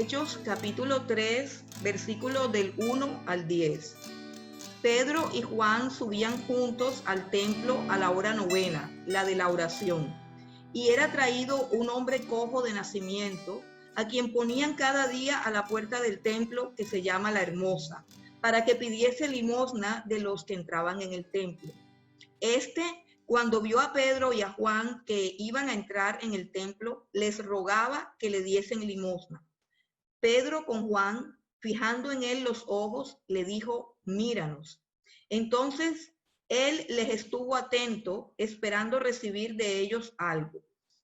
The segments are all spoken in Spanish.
Hechos capítulo 3, versículo del 1 al 10. Pedro y Juan subían juntos al templo a la hora novena, la de la oración. Y era traído un hombre cojo de nacimiento, a quien ponían cada día a la puerta del templo, que se llama La Hermosa, para que pidiese limosna de los que entraban en el templo. Cuando vio a Pedro y a Juan que iban a entrar en el templo, les rogaba que le diesen limosna. Pedro con Juan, fijando en él los ojos, le dijo: míranos. Entonces él les estuvo atento, esperando recibir de ellos algo.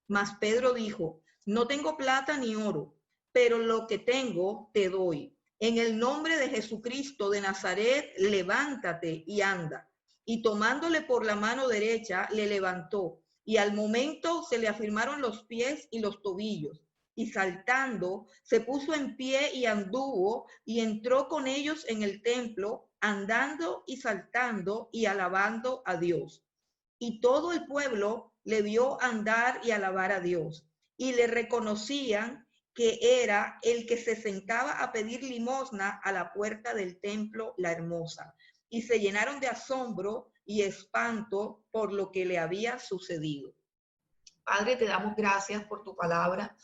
Mas Pedro dijo: no tengo plata ni oro, pero lo que tengo te doy. En el nombre de Jesucristo de Nazaret, levántate y anda. Y tomándole por la mano derecha, le levantó, y al momento se le afirmaron los pies y los tobillos. Y saltando, se puso en pie y anduvo, y entró con ellos en el templo, andando y saltando y alabando a Dios. Y todo el pueblo le vio andar y alabar a Dios, y le reconocían que era el que se sentaba a pedir limosna a la puerta del templo La Hermosa. Y se llenaron de asombro y espanto por lo que le había sucedido. Padre, te damos gracias por tu palabra.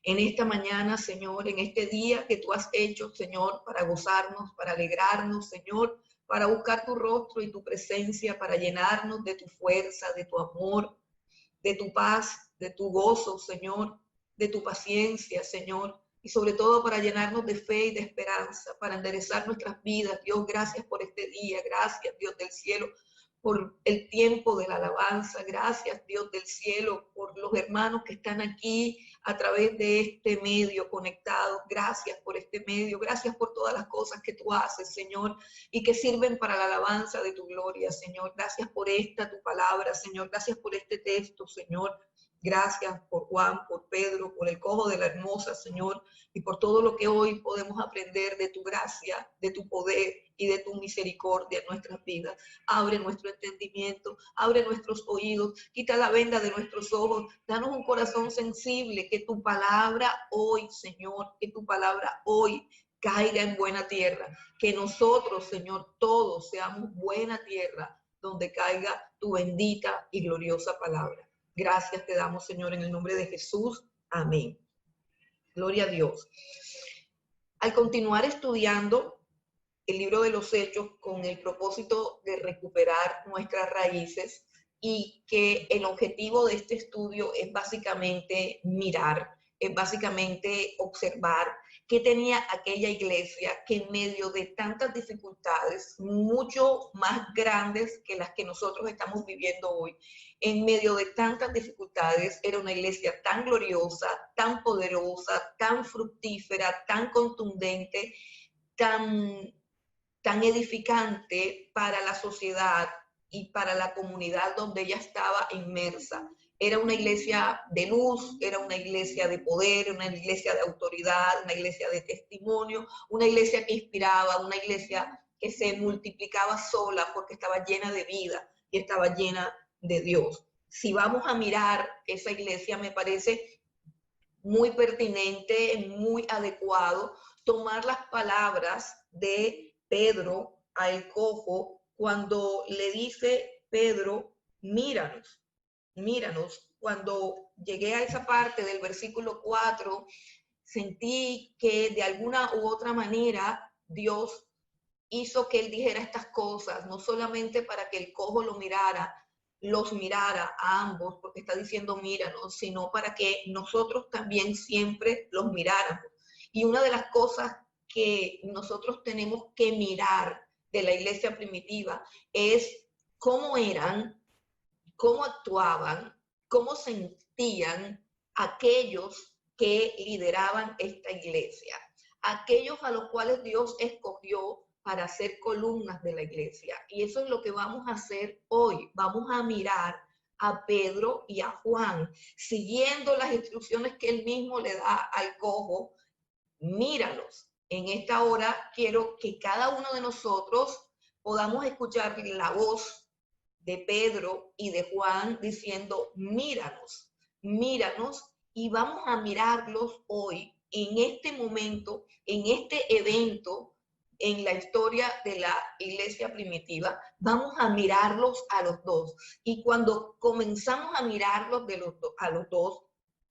En esta mañana, Señor, en este día que tú has hecho, Señor, para gozarnos, para alegrarnos, Señor, para buscar tu rostro y tu presencia, para llenarnos de tu fuerza, de tu amor, de tu paz, de tu gozo, Señor, de tu paciencia, Señor, y sobre todo para llenarnos de fe y de esperanza, para enderezar nuestras vidas. Dios, gracias por este día, gracias, Dios del cielo, por el tiempo de la alabanza. Gracias, Dios del cielo, por los hermanos que están aquí a través de este medio conectados. Gracias por este medio, gracias por todas las cosas que tú haces, Señor, y que sirven para la alabanza de tu gloria, Señor. Gracias por esta, tu palabra, Señor. Gracias por este texto, Señor. Gracias por Juan, por Pedro, por el cojo de La Hermosa, Señor, y por todo lo que hoy podemos aprender de tu gracia, de tu poder y de tu misericordia en nuestras vidas. Abre nuestro entendimiento, abre nuestros oídos, quita la venda de nuestros ojos, danos un corazón sensible, que tu palabra hoy, Señor, que tu palabra hoy caiga en buena tierra, que nosotros, Señor, todos seamos buena tierra donde caiga tu bendita y gloriosa palabra. Gracias te damos, Señor, en el nombre de Jesús. Amén. Gloria a Dios. Al continuar estudiando el libro de los Hechos con el propósito de recuperar nuestras raíces, y que el objetivo de este estudio es básicamente mirar, es básicamente observar qué tenía aquella iglesia que en medio de tantas dificultades, mucho más grandes que las que nosotros estamos viviendo hoy, en medio de tantas dificultades, era una iglesia tan gloriosa, tan poderosa, tan fructífera, tan contundente, tan edificante para la sociedad y para la comunidad donde ella estaba inmersa. Era una iglesia de luz, era una iglesia de poder, una iglesia de autoridad, una iglesia de testimonio, una iglesia que inspiraba, una iglesia que se multiplicaba sola porque estaba llena de vida y estaba llena de Dios. Si vamos a mirar esa iglesia, me parece muy pertinente, muy adecuado tomar las palabras de Pedro al cojo cuando le dice: Pedro, míranos, míranos. Cuando llegué a esa parte del versículo 4, sentí que de alguna u otra manera Dios hizo que él dijera estas cosas, no solamente para que el cojo los mirara a ambos, porque está diciendo míranos, sino para que nosotros también siempre los miráramos. Y una de las cosas que nosotros tenemos que mirar de la iglesia primitiva es cómo eran, cómo actuaban, cómo sentían aquellos que lideraban esta iglesia, aquellos a los cuales Dios escogió para hacer columnas de la iglesia. Y eso es lo que vamos a hacer hoy. Vamos a mirar a Pedro y a Juan, siguiendo las instrucciones que él mismo le da al cojo. Míralos. En esta hora quiero que cada uno de nosotros podamos escuchar la voz de Pedro y de Juan diciendo: míranos, míranos, y vamos a mirarlos hoy en este momento, en este evento, en la historia de la iglesia primitiva, vamos a mirarlos a los dos. Y cuando comenzamos a mirarlos a los dos,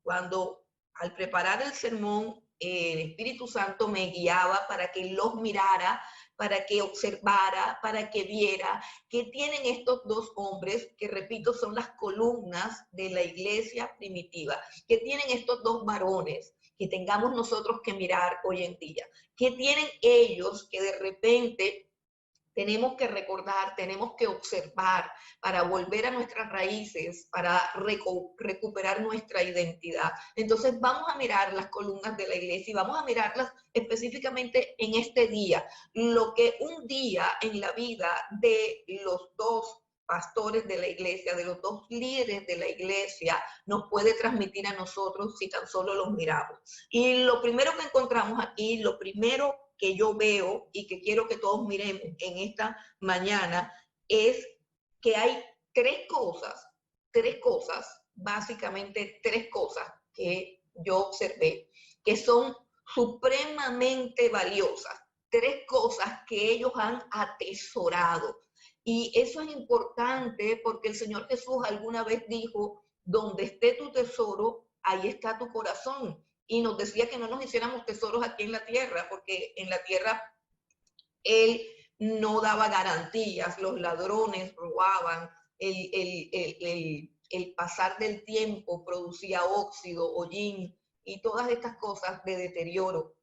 cuando al preparar el sermón, el Espíritu Santo me guiaba para que los mirara, para que observara, para que viera que tienen estos dos hombres, que repito, son las columnas de la iglesia primitiva, que tienen estos dos varones, que tengamos nosotros que mirar hoy en día. ¿Qué tienen ellos que de repente tenemos que recordar, tenemos que observar para volver a nuestras raíces, para recuperar nuestra identidad? Entonces vamos a mirar las columnas de la iglesia y vamos a mirarlas específicamente en este día. Lo que un día en la vida de los dos pastores de la iglesia, de los dos líderes de la iglesia, nos puede transmitir a nosotros si tan solo los miramos. Y lo primero que encontramos aquí, lo primero que yo veo y que quiero que todos miremos en esta mañana es que hay tres cosas, básicamente tres cosas que yo observé, que son supremamente valiosas, tres cosas que ellos han atesorado. Y eso es importante porque el Señor Jesús alguna vez dijo, donde esté tu tesoro, ahí está tu corazón. Y nos decía que no nos hiciéramos tesoros aquí en la tierra, porque en la tierra Él no daba garantías, los ladrones robaban, el pasar del tiempo producía óxido, hollín y todas estas cosas de deterioro.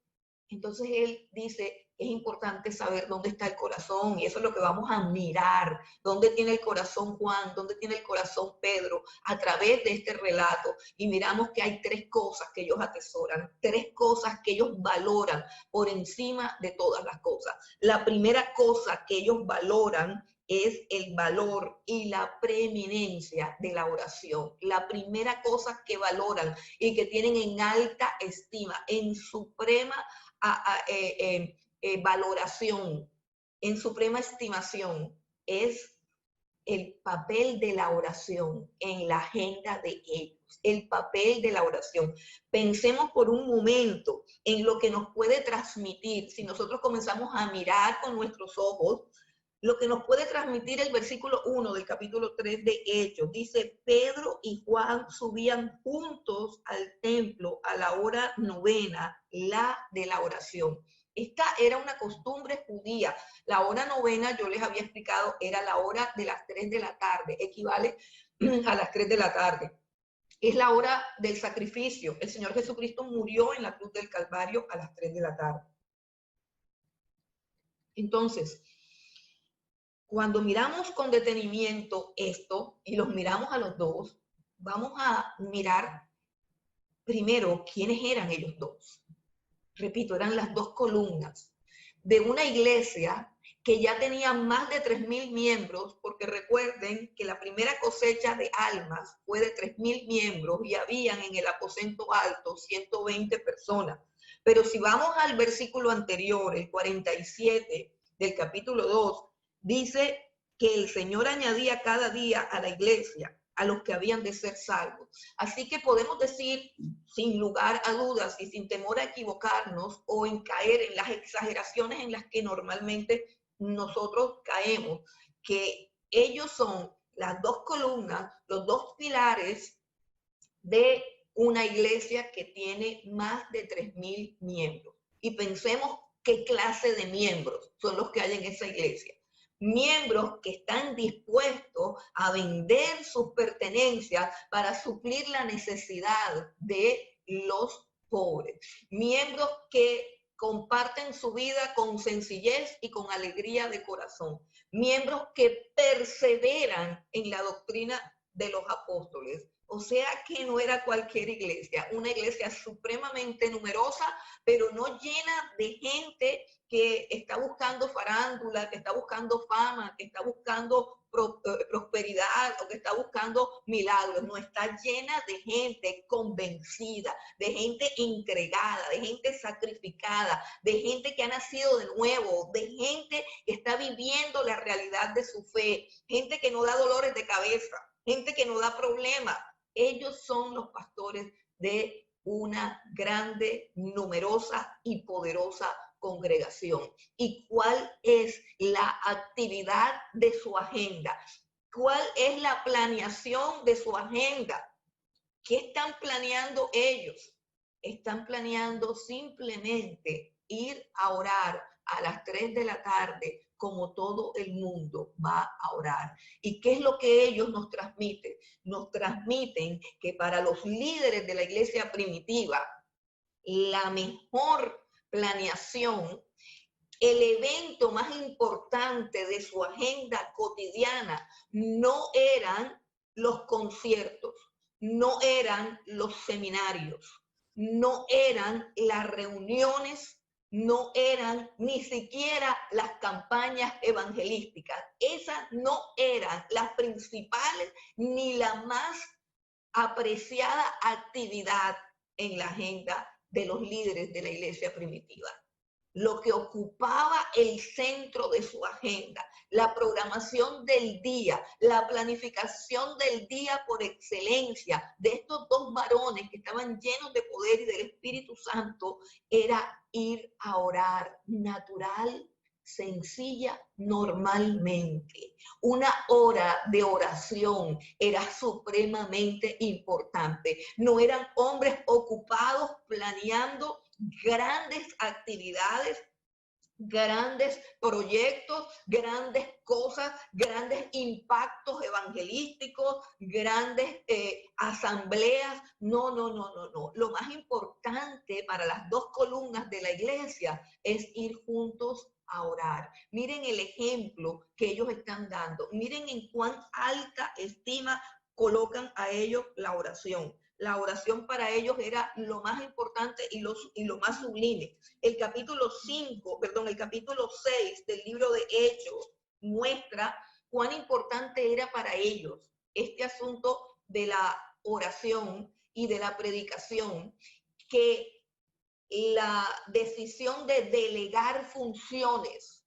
Entonces Él dice, es importante saber dónde está el corazón, y eso es lo que vamos a mirar, dónde tiene el corazón Juan, dónde tiene el corazón Pedro, a través de este relato. Y miramos que hay tres cosas que ellos atesoran, tres cosas que ellos valoran por encima de todas las cosas. La primera cosa que ellos valoran es el valor y la preeminencia de la oración. La primera cosa que valoran y que tienen en alta estima, en suprema valoración, en suprema estimación, es el papel de la oración en la agenda de ellos, el papel de la oración. Pensemos por un momento en lo que nos puede transmitir si nosotros comenzamos a mirar con nuestros ojos, lo que nos puede transmitir el versículo 1 del capítulo 3 de Hechos. Dice, Pedro y Juan subían juntos al templo a la hora novena, la de la oración. Esta era una costumbre judía. La hora novena, yo les había explicado, era la hora de las 3 de la tarde, equivale a las 3 de la tarde. Es la hora del sacrificio. El Señor Jesucristo murió en la cruz del Calvario a las 3 de la tarde. Entonces, cuando miramos con detenimiento esto y los miramos a los dos, vamos a mirar primero quiénes eran ellos dos. Repito, eran las dos columnas de una iglesia que ya tenía más de 3,000 miembros, porque recuerden que la primera cosecha de almas fue de 3,000 miembros y habían en el aposento alto 120 personas. Pero si vamos al versículo anterior, el 47 del capítulo 2, dice que el Señor añadía cada día a la iglesia a los que habían de ser salvos. Así que podemos decir, sin lugar a dudas y sin temor a equivocarnos o en caer en las exageraciones en las que normalmente nosotros caemos, que ellos son las dos columnas, los dos pilares de una iglesia que tiene más de 3,000 miembros. Y pensemos qué clase de miembros son los que hay en esa iglesia. Miembros que están dispuestos a vender sus pertenencias para suplir la necesidad de los pobres. Miembros que comparten su vida con sencillez y con alegría de corazón. Miembros que perseveran en la doctrina de los apóstoles. O sea que no era cualquier iglesia, una iglesia supremamente numerosa, pero no llena de gente que está buscando farándula, que está buscando fama, que está buscando prosperidad o que está buscando milagros. No, está llena de gente convencida, de gente entregada, de gente sacrificada, de gente que ha nacido de nuevo, de gente que está viviendo la realidad de su fe, gente que no da dolores de cabeza, gente que no da problemas. Ellos son los pastores de una grande, numerosa y poderosa congregación. ¿Y cuál es la actividad de su agenda? ¿Cuál es la planeación de su agenda? ¿Qué están planeando ellos? Están planeando simplemente ir a orar a las 3 de la tarde, como todo el mundo va a orar. ¿Y qué es lo que ellos nos transmiten? Nos transmiten que para los líderes de la iglesia primitiva, la mejor planeación, el evento más importante de su agenda cotidiana no eran los conciertos, no eran los seminarios, no eran las reuniones, no eran ni siquiera las campañas evangelísticas. Esas no eran las principales ni la más apreciada actividad en la agenda de los líderes de la iglesia primitiva. Lo que ocupaba el centro de su agenda, la programación del día, la planificación del día por excelencia de estos dos varones que estaban llenos de poder y del Espíritu Santo, era ir a orar natural, sencilla, normalmente. Una hora de oración era supremamente importante. No eran hombres ocupados planeando grandes actividades, grandes proyectos, grandes cosas, grandes impactos evangelísticos, grandes asambleas. No, no, no, no, no. Lo más importante para las dos columnas de la iglesia es ir juntos a orar. Miren el ejemplo que ellos están dando. Miren en cuán alta estima colocan a ellos la oración. La oración para ellos era lo más importante y lo más sublime. El capítulo 6 del libro de Hechos muestra cuán importante era para ellos este asunto de la oración y de la predicación, que la decisión de delegar funciones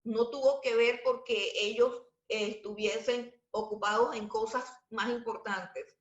no tuvo que ver porque ellos estuviesen ocupados en cosas más importantes.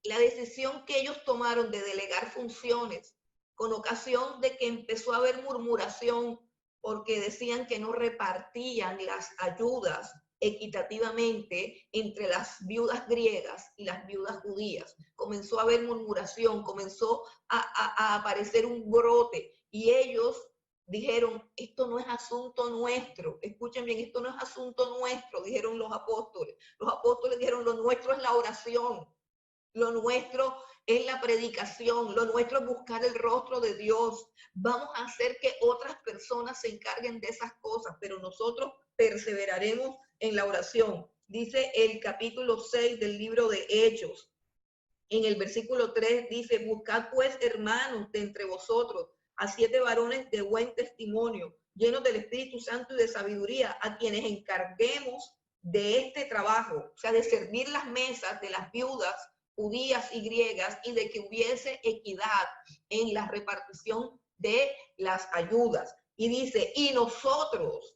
La decisión que ellos tomaron de delegar funciones con ocasión de que empezó a haber murmuración porque decían que no repartían las ayudas equitativamente entre las viudas griegas y las viudas judías. Comenzó a haber murmuración, comenzó a aparecer un brote y ellos dijeron, esto no es asunto nuestro. Escuchen bien, esto no es asunto nuestro, dijeron los apóstoles. Los apóstoles dijeron, lo nuestro es la oración. Lo nuestro es la predicación, lo nuestro es buscar el rostro de Dios. Vamos a hacer que otras personas se encarguen de esas cosas, pero nosotros perseveraremos en la oración. Dice el capítulo 6 del libro de Hechos. En el versículo 3 dice, buscad pues, hermanos, de entre vosotros a 7 varones de buen testimonio, llenos del Espíritu Santo y de sabiduría, a quienes encarguemos de este trabajo, o sea, de servir las mesas de las viudas judías y griegas y de que hubiese equidad en la repartición de las ayudas. Y dice, y nosotros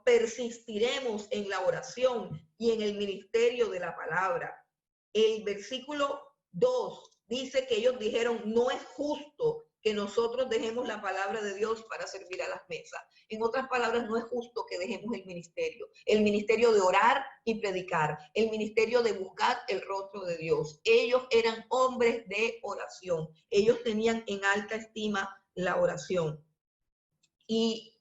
persistiremos en la oración y en el ministerio de la palabra. El versículo 2 dice que ellos dijeron, no es justo que nosotros dejemos la palabra de Dios para servir a las mesas. En otras palabras, no es justo que dejemos el ministerio de orar y predicar, el ministerio de buscar el rostro de Dios. Ellos eran hombres de oración, ellos tenían en alta estima la oración. Y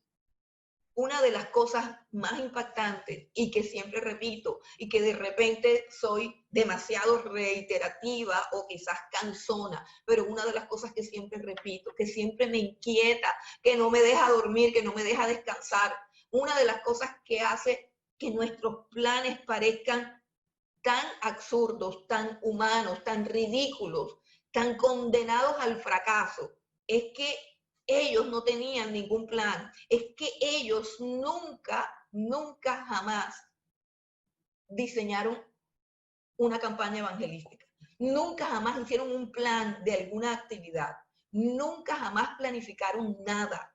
una de las cosas más impactantes y que siempre repito y que de repente soy demasiado reiterativa o quizás cansona, pero una de las cosas que siempre repito, que siempre me inquieta, que no me deja dormir, que no me deja descansar, una de las cosas que hace que nuestros planes parezcan tan absurdos, tan humanos, tan ridículos, tan condenados al fracaso, es que ellos no tenían ningún plan, es que ellos nunca jamás diseñaron una campaña evangelística, nunca jamás hicieron un plan de alguna actividad, nunca jamás planificaron nada.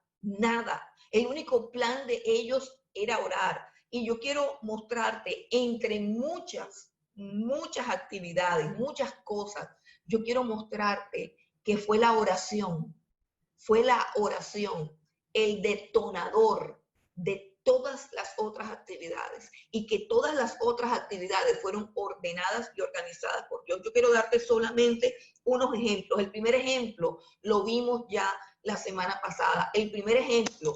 El único plan de ellos era orar. Y yo quiero mostrarte entre muchas actividades, muchas cosas, yo quiero mostrarte que fue la oración el detonador de todas las otras actividades y que todas las otras actividades fueron ordenadas y organizadas por Dios. Yo quiero darte solamente unos ejemplos. El primer ejemplo lo vimos ya la semana pasada. El primer ejemplo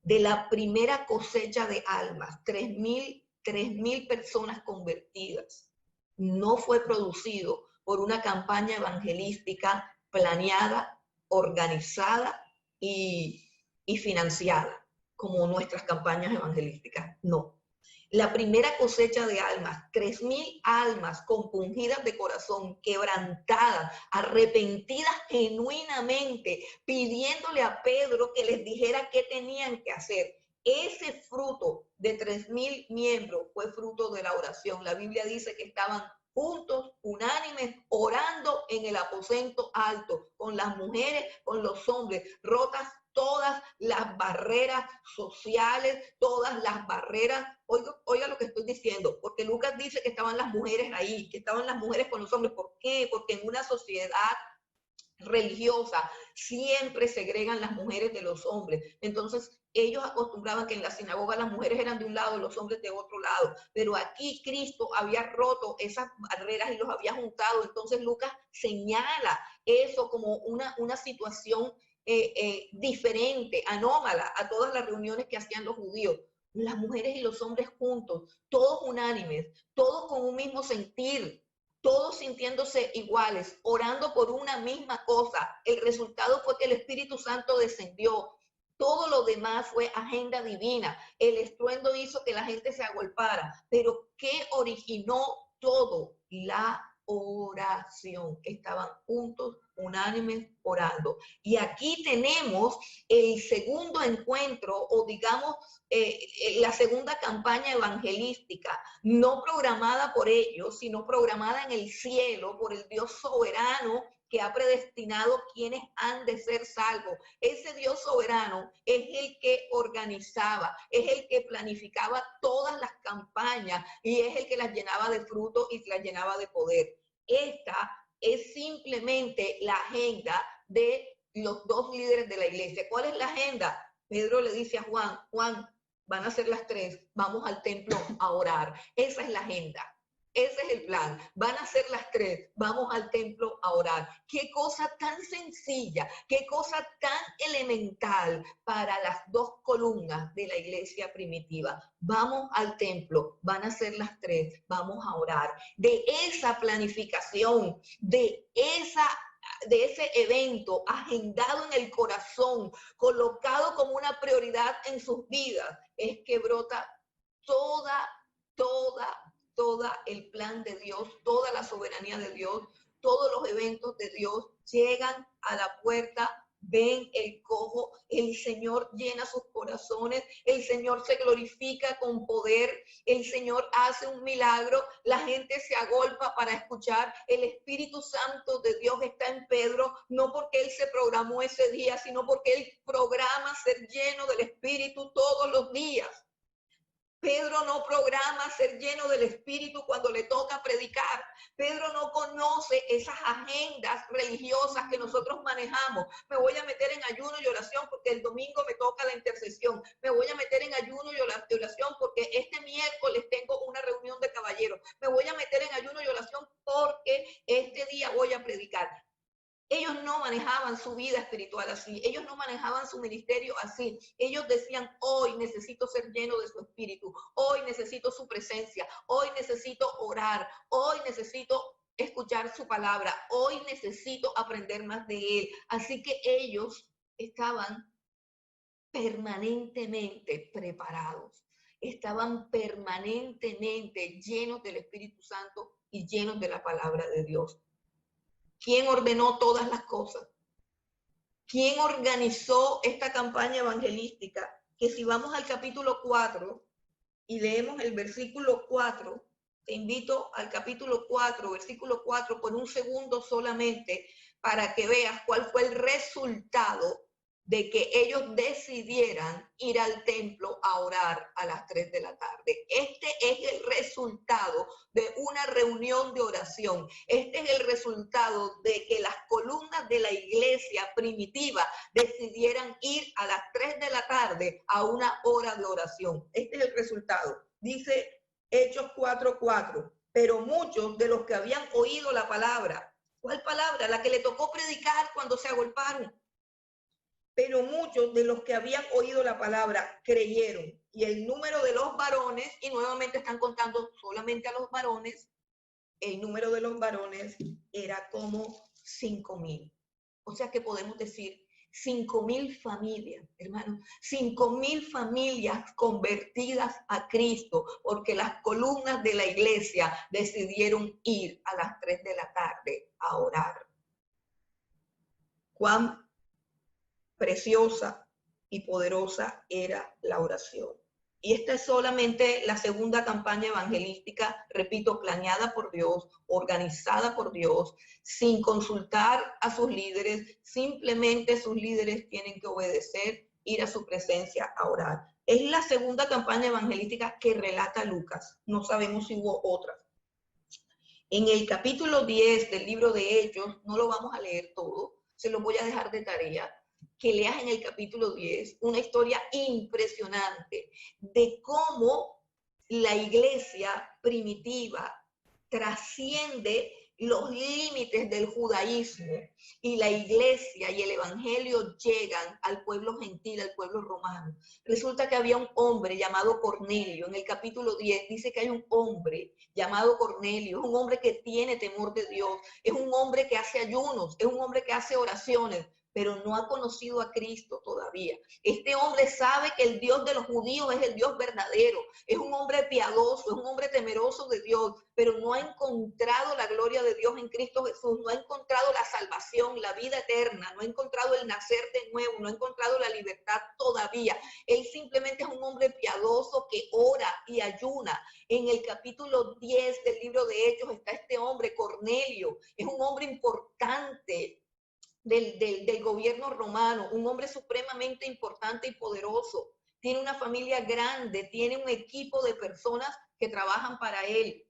de la primera cosecha de almas, 3,000 personas convertidas, no fue producido por una campaña evangelística planeada, organizada y financiada, como nuestras campañas evangelísticas. No. La primera cosecha de almas, 3,000 almas compungidas de corazón, quebrantadas, arrepentidas genuinamente, pidiéndole a Pedro que les dijera qué tenían que hacer. Ese fruto de 3,000 miembros fue fruto de la oración. La Biblia dice que estaban juntos, unánimes, orando en el aposento alto, con las mujeres, con los hombres, rotas todas las barreras sociales, todas las barreras. Oiga lo que estoy diciendo, porque Lucas dice que estaban las mujeres ahí, que estaban las mujeres con los hombres. ¿Por qué? Porque en una sociedad religiosa siempre segregan las mujeres de los hombres. Entonces ellos acostumbraban que en la sinagoga las mujeres eran de un lado, los hombres de otro lado, pero aquí Cristo había roto esas barreras y los había juntado. Entonces Lucas señala eso como una situación diferente, anómala a todas las reuniones que hacían los judíos. Las mujeres y los hombres juntos, todos unánimes, todos con un mismo sentir, todos sintiéndose iguales, orando por una misma cosa. El resultado fue que el Espíritu Santo descendió. Todo lo demás fue agenda divina. El estruendo hizo que la gente se agolpara. Pero ¿qué originó todo? La oración. Estaban juntos, unánimes, orando. Y aquí tenemos el segundo encuentro, o digamos, la segunda campaña evangelística, no programada por ellos, sino programada en el cielo por el Dios soberano que ha predestinado quienes han de ser salvos. Ese Dios soberano es el que organizaba, es el que planificaba todas las campañas y es el que las llenaba de fruto y las llenaba de poder. Esta es simplemente la agenda de los dos líderes de la iglesia. ¿Cuál es la agenda? Pedro le dice a Juan, Juan, van a ser las 3, vamos al templo a orar. Esa es la agenda. Ese es el plan. Van a ser las 3, vamos al templo a orar. Qué cosa tan sencilla, qué cosa tan elemental para las dos columnas de la iglesia primitiva. Vamos al templo, van a ser las 3, vamos a orar. De esa planificación, de ese evento agendado en el corazón, colocado como una prioridad en sus vidas, es que brota toda el plan de Dios, toda la soberanía de Dios, todos los eventos de Dios llegan a la puerta, ven el cojo, el Señor llena sus corazones, el Señor se glorifica con poder, el Señor hace un milagro, la gente se agolpa para escuchar, el Espíritu Santo de Dios está en Pedro, no porque él se programó ese día, sino porque él programa ser lleno del Espíritu todos los días. Pedro no programa ser lleno del Espíritu cuando le toca predicar. Pedro no conoce esas agendas religiosas que nosotros manejamos. Me voy a meter en ayuno y oración porque el domingo me toca la intercesión. Me voy a meter en ayuno y oración porque este miércoles tengo una reunión de caballeros. Me voy a meter en ayuno y oración porque este día voy a predicar. Ellos no manejaban su vida espiritual así, ellos no manejaban su ministerio así. Ellos decían, hoy necesito ser lleno de su espíritu, hoy necesito su presencia, hoy necesito orar, hoy necesito escuchar su palabra, hoy necesito aprender más de él. Así que ellos estaban permanentemente preparados, estaban permanentemente llenos del Espíritu Santo y llenos de la palabra de Dios. ¿Quién ordenó todas las cosas? ¿Quién organizó esta campaña evangelística? Que si vamos al capítulo 4 y leemos el versículo 4, te invito al capítulo 4, versículo 4, por un segundo solamente, para que veas cuál fue el resultado de que ellos decidieran ir al templo a orar a las 3 de la tarde. Este es el resultado de una reunión de oración. Este es el resultado de que las columnas de la iglesia primitiva decidieran ir a las 3 de la tarde a una hora de oración. Este es el resultado. Dice Hechos 4:4. Pero muchos de los que habían oído la palabra, ¿cuál palabra? La que le tocó predicar cuando se agolparon. Pero muchos de los que habían oído la palabra creyeron. Y el número de los varones, y nuevamente están contando solamente a los varones, el número de los varones era como 5,000. O sea que podemos decir 5,000 familias, hermanos, 5,000 familias convertidas a Cristo, porque las columnas de la iglesia decidieron ir a las 3 de la tarde a orar. Cuán preciosa y poderosa era la oración. Y esta es solamente la segunda campaña evangelística, repito, planeada por Dios, organizada por Dios, sin consultar a sus líderes, simplemente sus líderes tienen que obedecer, ir a su presencia a orar. Es la segunda campaña evangelística que relata Lucas, no sabemos si hubo otras. En el capítulo 10 del libro de Hechos, no lo vamos a leer todo, se lo voy a dejar de tarea, que leas en el capítulo 10 una historia impresionante de cómo la iglesia primitiva trasciende los límites del judaísmo y la iglesia y el evangelio llegan al pueblo gentil, al pueblo romano. Resulta que había un hombre llamado Cornelio. En el capítulo 10 dice que hay un hombre llamado Cornelio, es un hombre que tiene temor de Dios, es un hombre que hace ayunos, es un hombre que hace oraciones, pero no ha conocido a Cristo todavía. Este hombre sabe que el Dios de los judíos es el Dios verdadero, es un hombre piadoso, es un hombre temeroso de Dios, pero no ha encontrado la gloria de Dios en Cristo Jesús, no ha encontrado la salvación, la vida eterna, no ha encontrado el nacer de nuevo, no ha encontrado la libertad todavía. Él simplemente es un hombre piadoso que ora y ayuna. En el capítulo 10 del libro de Hechos está este hombre, Cornelio, es un hombre importante del gobierno romano, un hombre supremamente importante y poderoso. Tiene una familia grande, tiene un equipo de personas que trabajan para él.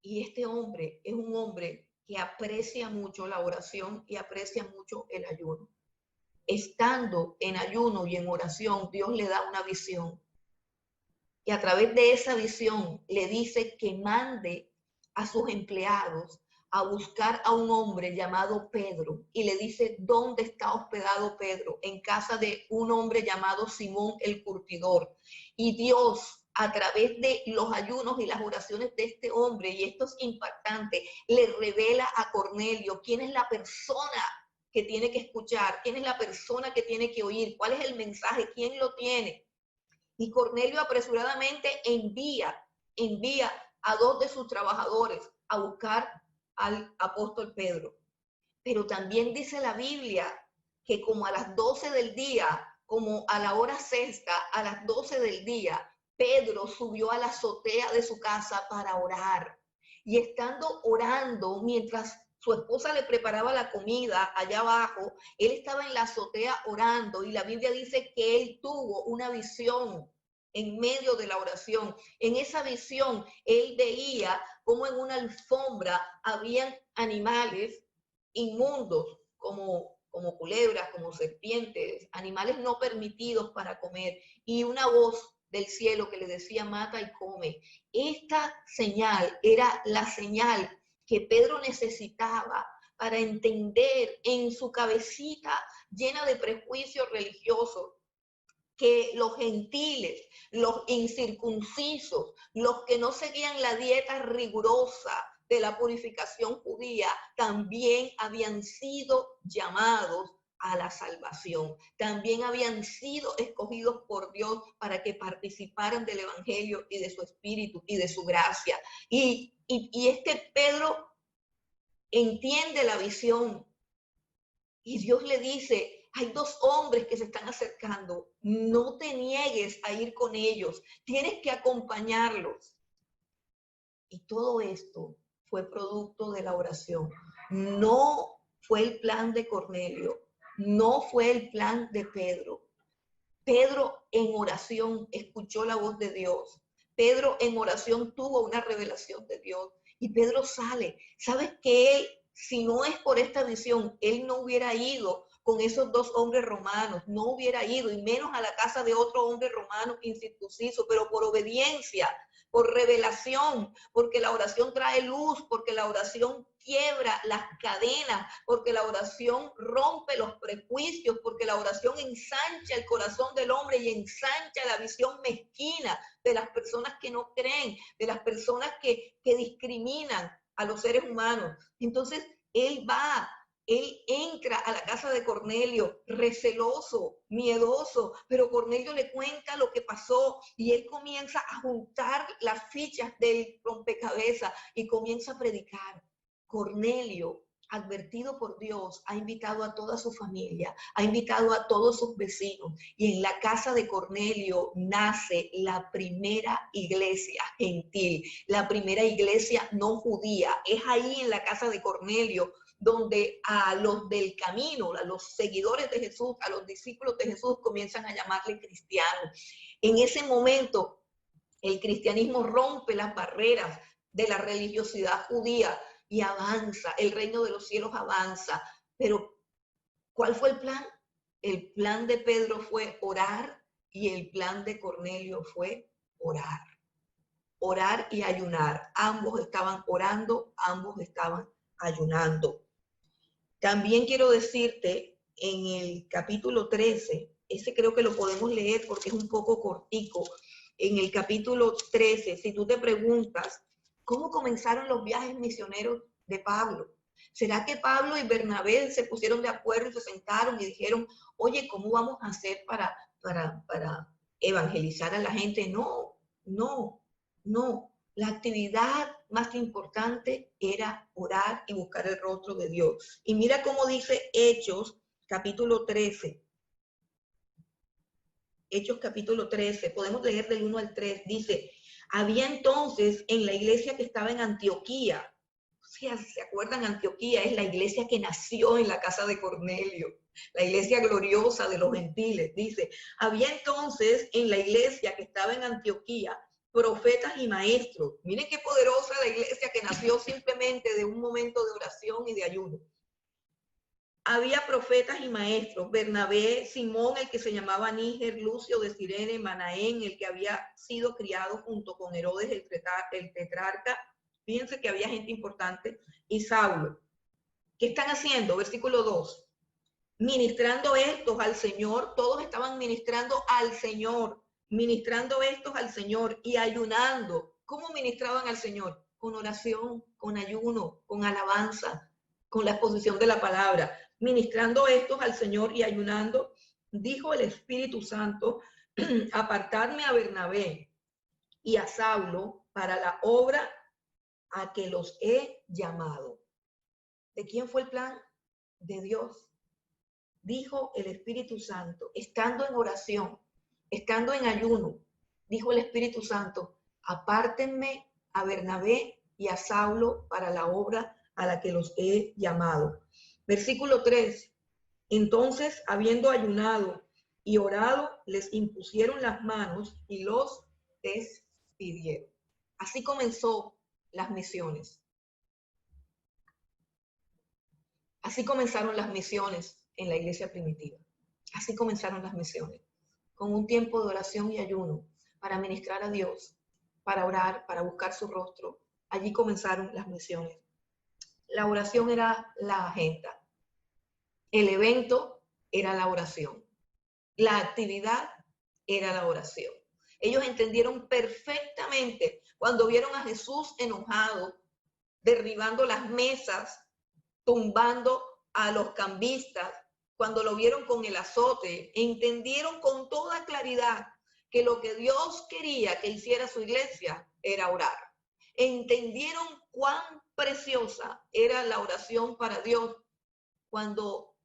Y este hombre es un hombre que aprecia mucho la oración y aprecia mucho el ayuno. Estando en ayuno y en oración, Dios le da una visión. Y a través de esa visión le dice que mande a sus empleados a buscar a un hombre llamado Pedro y le dice dónde está hospedado Pedro, en casa de un hombre llamado Simón el Curtidor. Y Dios, a través de los ayunos y las oraciones de este hombre, y esto es impactante, le revela a Cornelio quién es la persona que tiene que escuchar, quién es la persona que tiene que oír, cuál es el mensaje, quién lo tiene. Y Cornelio apresuradamente envía a 2 de sus trabajadores a buscar al apóstol Pedro. Pero también dice la Biblia que como a las 12 del día, como a la hora sexta, a las 12 del día, Pedro subió a la azotea de su casa para orar. Y estando orando, mientras su esposa le preparaba la comida allá abajo, él estaba en la azotea orando y la Biblia dice que él tuvo una visión en medio de la oración. En esa visión, él veía como en una alfombra habían animales inmundos, como culebras, como serpientes, animales no permitidos para comer, y una voz del cielo que le decía, mata y come. Esta señal era la señal que Pedro necesitaba para entender en su cabecita llena de prejuicios religiosos que los gentiles, los incircuncisos, los que no seguían la dieta rigurosa de la purificación judía, también habían sido llamados a la salvación. También habían sido escogidos por Dios para que participaran del evangelio y de su espíritu y de su gracia. Y este Pedro entiende la visión y Dios le dice, hay 2 hombres que se están acercando, no te niegues a ir con ellos, tienes que acompañarlos. Y todo esto fue producto de la oración. No fue el plan de Cornelio, No fue el plan de Pedro. Pedro en oración escuchó la voz de Dios. Pedro en oración tuvo una revelación de Dios. Y Pedro sale. ¿Sabes que él, si no es por esta visión, él no hubiera ido con esos dos hombres romanos, no hubiera ido, y menos a la casa de otro hombre romano incircunciso, pero por obediencia, por revelación, porque la oración trae luz, porque la oración quiebra las cadenas, porque la oración rompe los prejuicios, porque la oración ensancha el corazón del hombre y ensancha la visión mezquina de las personas que no creen, de las personas que discriminan a los seres humanos. Entonces, él entra a la casa de Cornelio receloso, miedoso, pero Cornelio le cuenta lo que pasó y él comienza a juntar las fichas del rompecabezas y comienza a predicar. Cornelio, advertido por Dios, ha invitado a toda su familia, ha invitado a todos sus vecinos, y en la casa de Cornelio nace la primera iglesia gentil, la primera iglesia no judía. Es ahí en la casa de Cornelio donde a los del camino, a los seguidores de Jesús, a los discípulos de Jesús, comienzan a llamarle cristianos. En ese momento, el cristianismo rompe las barreras de la religiosidad judía y avanza, el reino de los cielos avanza. Pero, ¿cuál fue el plan? El plan de Pedro fue orar y el plan de Cornelio fue orar. Orar y ayunar. Ambos estaban orando, ambos estaban ayunando. También quiero decirte, en el capítulo 13, ese creo que lo podemos leer porque es un poco cortico. En el capítulo 13, si tú te preguntas, ¿cómo comenzaron los viajes misioneros de Pablo? ¿Será que Pablo y Bernabé se pusieron de acuerdo y se sentaron y dijeron, oye, ¿cómo vamos a hacer para evangelizar a la gente? No, no, no. La actividad más importante era orar y buscar el rostro de Dios. Y mira cómo dice Hechos, capítulo 13. Hechos, capítulo 13. Podemos leer del 1 al 3. Dice, había entonces en la iglesia que estaba en Antioquía, o sea, ¿se acuerdan? Antioquía es la iglesia que nació en la casa de Cornelio, la iglesia gloriosa de los gentiles. Dice, había entonces en la iglesia que estaba en Antioquía profetas y maestros. Miren qué poderosa la iglesia que nació simplemente de un momento de oración y de ayuno. Había profetas y maestros, Bernabé, Simón, el que se llamaba Níger, Lucio de Cirene, Manaén, el que había sido criado junto con Herodes el tetrarca. Fíjense que había gente importante, y Saulo. ¿Qué están haciendo? Versículo 2. Ministrando estos al Señor, todos estaban ministrando al Señor, ministrando estos al Señor y ayunando. ¿Cómo ministraban al Señor? Con oración, con ayuno, con alabanza, con la exposición de la palabra. Ministrando estos al Señor y ayunando, dijo el Espíritu Santo, apartadme a Bernabé y a Saulo para la obra a que los he llamado. ¿De quién fue el plan? De Dios. Dijo el Espíritu Santo, estando en oración, estando en ayuno, dijo el Espíritu Santo, apártenme a Bernabé y a Saulo para la obra a la que los he llamado. Versículo 3. Entonces, habiendo ayunado y orado, les impusieron las manos y los despidieron. Así comenzó las misiones. Así comenzaron las misiones en la iglesia primitiva. Así comenzaron las misiones, con un tiempo de oración y ayuno para ministrar a Dios, para orar, para buscar su rostro. Allí comenzaron las misiones. La oración era la agenda. El evento era la oración. La actividad era la oración. Ellos entendieron perfectamente cuando vieron a Jesús enojado, derribando las mesas, tumbando a los cambistas, cuando lo vieron con el azote, entendieron con toda claridad que lo que Dios quería que hiciera su iglesia era orar. Entendieron cuán preciosa era la oración para Dios cuando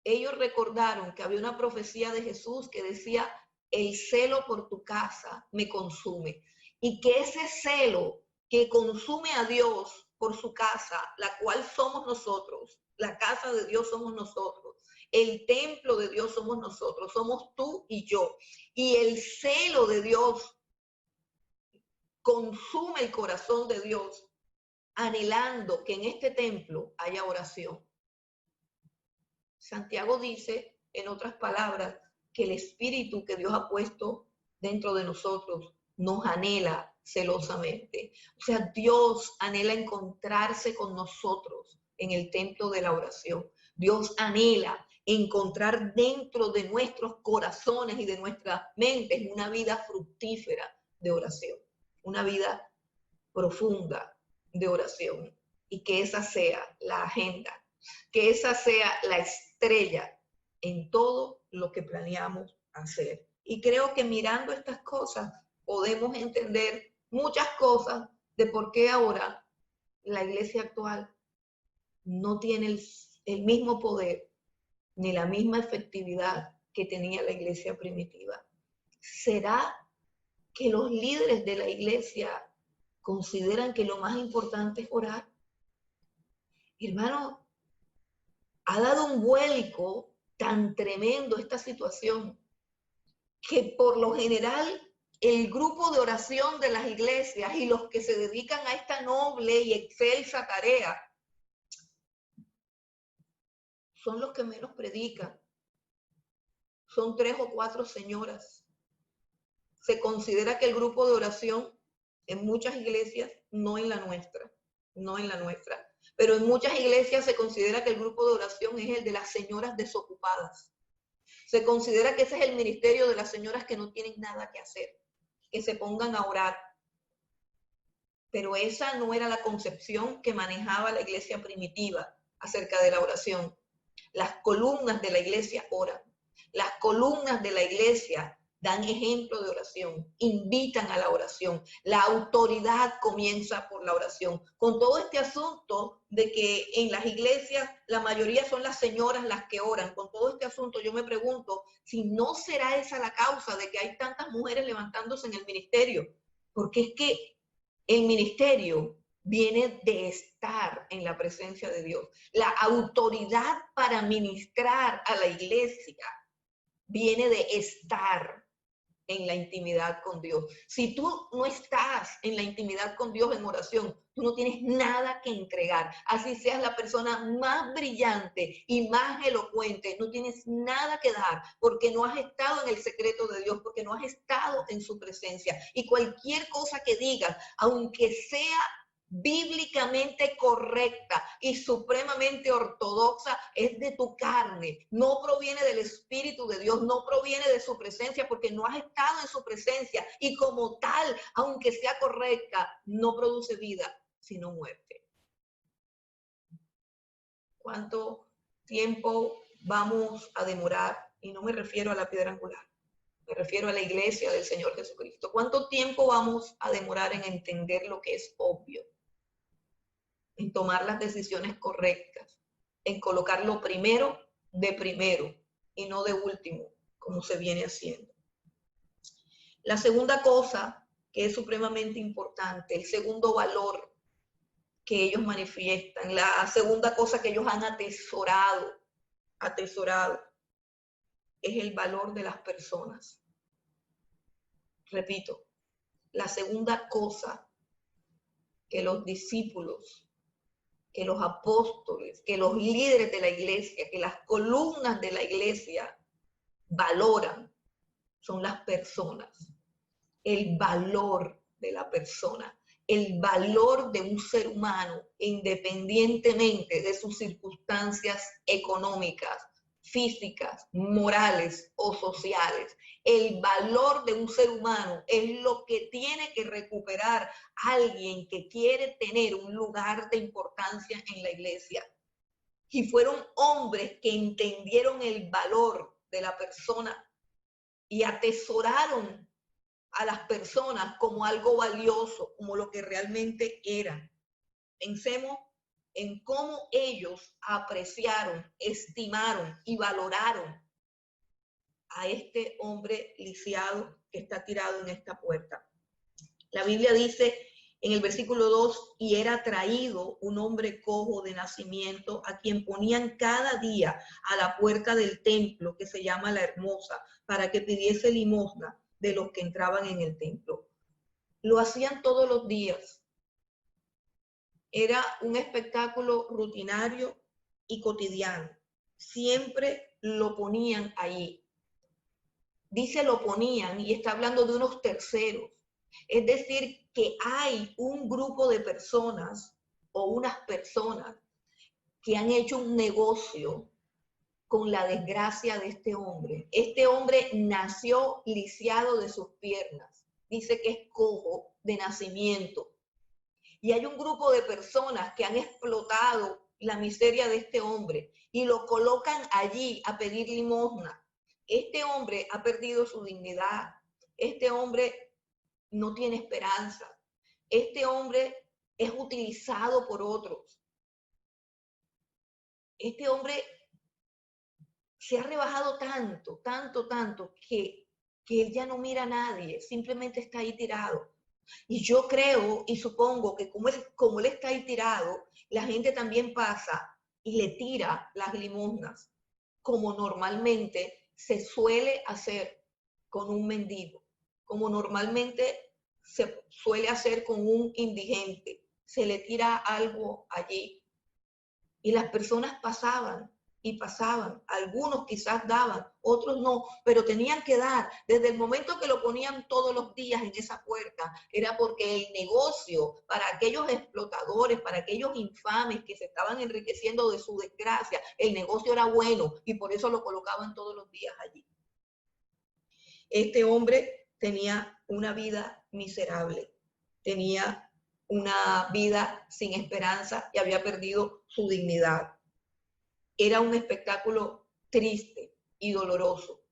ellos recordaron que había una profecía de Jesús que decía, el celo por tu casa me consume. Y que ese celo que consume a Dios por su casa, la cual somos nosotros, la casa de Dios somos nosotros, El templo de Dios somos nosotros, somos tú y yo. Y el celo de Dios consume el corazón de Dios, anhelando que en este templo haya oración. Santiago dice, en otras palabras, que el espíritu que Dios ha puesto dentro de nosotros nos anhela celosamente. O sea, Dios anhela encontrarse con nosotros en el templo de la oración. Dios anhela encontrar dentro de nuestros corazones y de nuestras mentes una vida fructífera de oración, una vida profunda de oración, y que esa sea la agenda, que esa sea la estrella en todo lo que planeamos hacer. Y creo que mirando estas cosas podemos entender muchas cosas de por qué ahora la iglesia actual no tiene el mismo poder ni la misma efectividad que tenía la iglesia primitiva. ¿Será que los líderes de la iglesia consideran que lo más importante es orar? Hermano, ha dado un vuelco tan tremendo esta situación que por lo general el grupo de oración de las iglesias y los que se dedican a esta noble y excelsa tarea son los que menos predican. Son 3 o 4 señoras. Se considera que el grupo de oración en muchas iglesias, no en la nuestra, pero en muchas iglesias se considera que el grupo de oración es el de las señoras desocupadas. Se considera que ese es el ministerio de las señoras que no tienen nada que hacer, que se pongan a orar. Pero esa no era la concepción que manejaba la iglesia primitiva acerca de la oración. Las columnas de la iglesia oran. Las columnas de la iglesia dan ejemplo de oración, invitan a la oración. La autoridad comienza por la oración. Con todo este asunto de que en las iglesias la mayoría son las señoras las que oran, con todo este asunto yo me pregunto si no será esa la causa de que hay tantas mujeres levantándose en el ministerio, porque es que el ministerio viene de estar en la presencia de Dios. La autoridad para ministrar a la iglesia viene de estar en la intimidad con Dios. Si tú no estás en la intimidad con Dios en oración, tú no tienes nada que entregar. Así seas la persona más brillante y más elocuente, no tienes nada que dar porque no has estado en el secreto de Dios, porque no has estado en su presencia. Y cualquier cosa que digas, aunque sea bíblicamente correcta y supremamente ortodoxa, es de tu carne, no proviene del Espíritu de Dios, no proviene de su presencia, porque no has estado en su presencia, y como tal, aunque sea correcta, no produce vida, sino muerte. ¿Cuánto tiempo vamos a demorar? Y no me refiero a la piedra angular, me refiero a la iglesia del Señor Jesucristo. ¿Cuánto tiempo vamos a demorar en entender lo que es obvio? En tomar las decisiones correctas, en colocar lo primero de primero y no de último, como se viene haciendo. La segunda cosa que es supremamente importante, el segundo valor que ellos manifiestan, la segunda cosa que ellos han atesorado, es el valor de las personas. Repito, la segunda cosa que los discípulos, que los apóstoles, que los líderes de la iglesia, que las columnas de la iglesia valoran, son las personas. El valor de la persona, el valor de un ser humano, independientemente de sus circunstancias económicas, físicas, morales o sociales. El valor de un ser humano es lo que tiene que recuperar alguien que quiere tener un lugar de importancia en la iglesia. Y fueron hombres que entendieron el valor de la persona y atesoraron a las personas como algo valioso, como lo que realmente eran. Pensemos en cómo ellos apreciaron, estimaron y valoraron a este hombre lisiado que está tirado en esta puerta. La Biblia dice En el versículo 2, y era traído un hombre cojo de nacimiento, a quien ponían cada día a la puerta del templo, que se llama La Hermosa, para que pidiese limosna de los que entraban en el templo. Lo hacían todos los días. Era un espectáculo rutinario y cotidiano. Siempre lo ponían ahí. Dice lo ponían y está hablando de unos terceros. Es decir, que hay un grupo de personas o unas personas que han hecho un negocio con la desgracia de este hombre. Este hombre nació lisiado de sus piernas. Dice que es cojo de nacimiento. Y hay un grupo de personas que han explotado la miseria de este hombre y lo colocan allí a pedir limosna. Este hombre ha perdido su dignidad. Este hombre no tiene esperanza. Este hombre es utilizado por otros. Este hombre se ha rebajado tanto, que él ya no mira a nadie, simplemente está ahí tirado. Y yo creo y supongo que como él está ahí tirado, la gente también pasa y le tira las limosnas, como normalmente se suele hacer con un mendigo, como normalmente se suele hacer con un indigente. Se le tira algo allí. Y las personas pasaban y pasaban. Algunos quizás daban, otros no, pero tenían que dar. Desde el momento que lo ponían todos los días en esa puerta, era porque el negocio para aquellos explotadores, para aquellos infames que se estaban enriqueciendo de su desgracia, el negocio era bueno y por eso lo colocaban todos los días allí. Este hombre tenía una vida miserable, tenía una vida sin esperanza y había perdido su dignidad. Era un espectáculo triste y doloroso,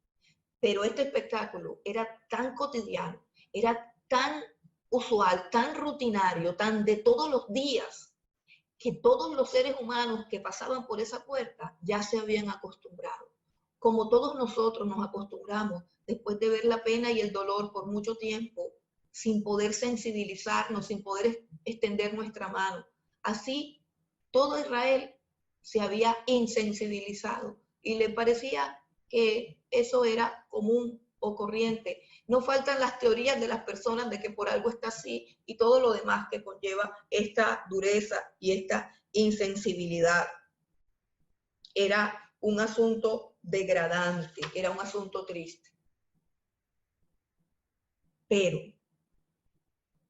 pero este espectáculo era tan cotidiano, era tan usual, tan rutinario, tan de todos los días, que todos los seres humanos que pasaban por esa puerta ya se habían acostumbrado. Como todos nosotros nos acostumbramos después de ver la pena y el dolor por mucho tiempo, sin poder sensibilizarnos, sin poder extender nuestra mano. Así, todo Israel se había insensibilizado y le parecía que eso era común o corriente. No faltan las teorías de las personas de que por algo está así y todo lo demás que conlleva esta dureza y esta insensibilidad. Era un asunto degradante, era un asunto triste. Pero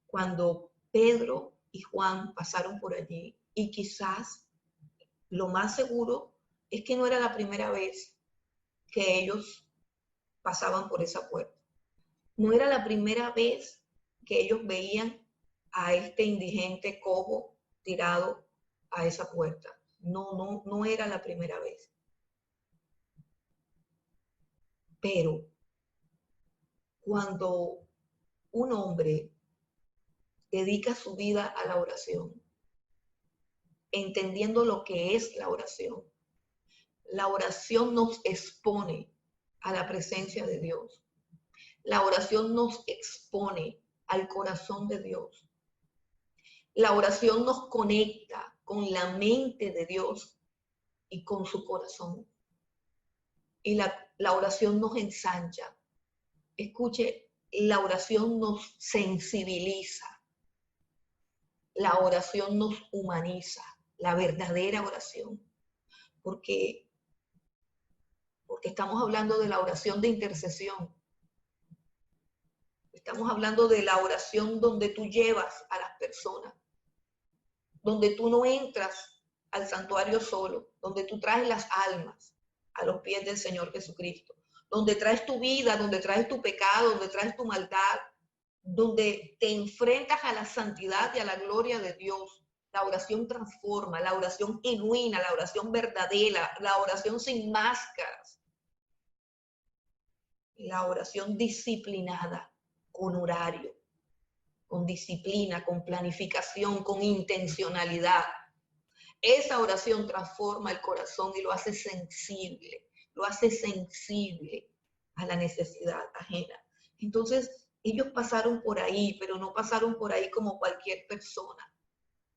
cuando Pedro y Juan pasaron por allí, y quizás lo más seguro es que no era la primera vez que ellos pasaban por esa puerta. No era la primera vez que ellos veían a este indigente cojo tirado a esa puerta. No era la primera vez. Pero cuando un hombre dedica su vida a la oración, entendiendo lo que es la oración nos expone a la presencia de Dios. La oración nos expone al corazón de Dios. La oración nos conecta con la mente de Dios y con su corazón. Y la oración nos ensancha. Escuche, la oración nos sensibiliza. La oración nos humaniza, la verdadera oración. Porque estamos hablando de la oración de intercesión. Estamos hablando de la oración donde tú llevas a las personas, donde tú no entras al santuario solo, donde tú traes las almas a los pies del Señor Jesucristo, donde traes tu vida, donde traes tu pecado, donde traes tu maldad, donde te enfrentas a la santidad y a la gloria de Dios. La oración transforma, la oración genuina, la oración verdadera, la oración sin máscaras, la oración disciplinada, con horario, con disciplina, con planificación, con intencionalidad. Esa oración transforma el corazón y lo hace sensible a la necesidad ajena. Entonces, Ellos pasaron por ahí, pero no pasaron por ahí como cualquier persona.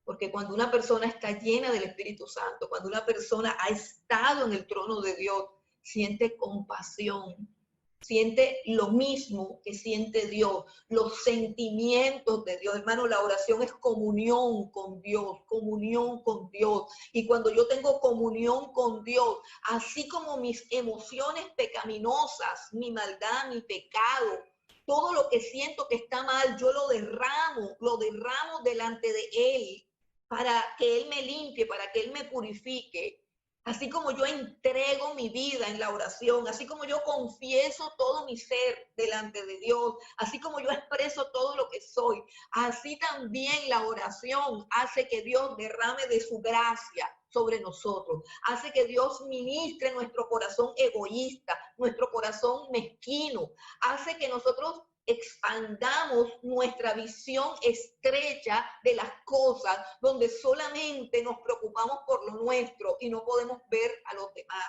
Porque cuando una persona está llena del Espíritu Santo, cuando una persona ha estado en el trono de Dios, siente compasión, siente lo mismo que siente Dios, los sentimientos de Dios. Hermano, la oración es comunión con Dios, comunión con Dios. Y cuando yo tengo comunión con Dios, así como mis emociones pecaminosas, mi maldad, mi pecado, todo lo que siento que está mal, yo lo derramo delante de Él para que Él me limpie, para que Él me purifique. Así como yo entrego mi vida en la oración, así como yo confieso todo mi ser delante de Dios, así como yo expreso todo lo que soy, así también la oración hace que Dios derrame de su gracia sobre nosotros, hace que Dios ministre nuestro corazón egoísta, nuestro corazón mezquino, hace que nosotros expandamos nuestra visión estrecha de las cosas, donde solamente nos preocupamos por lo nuestro y no podemos ver a los demás.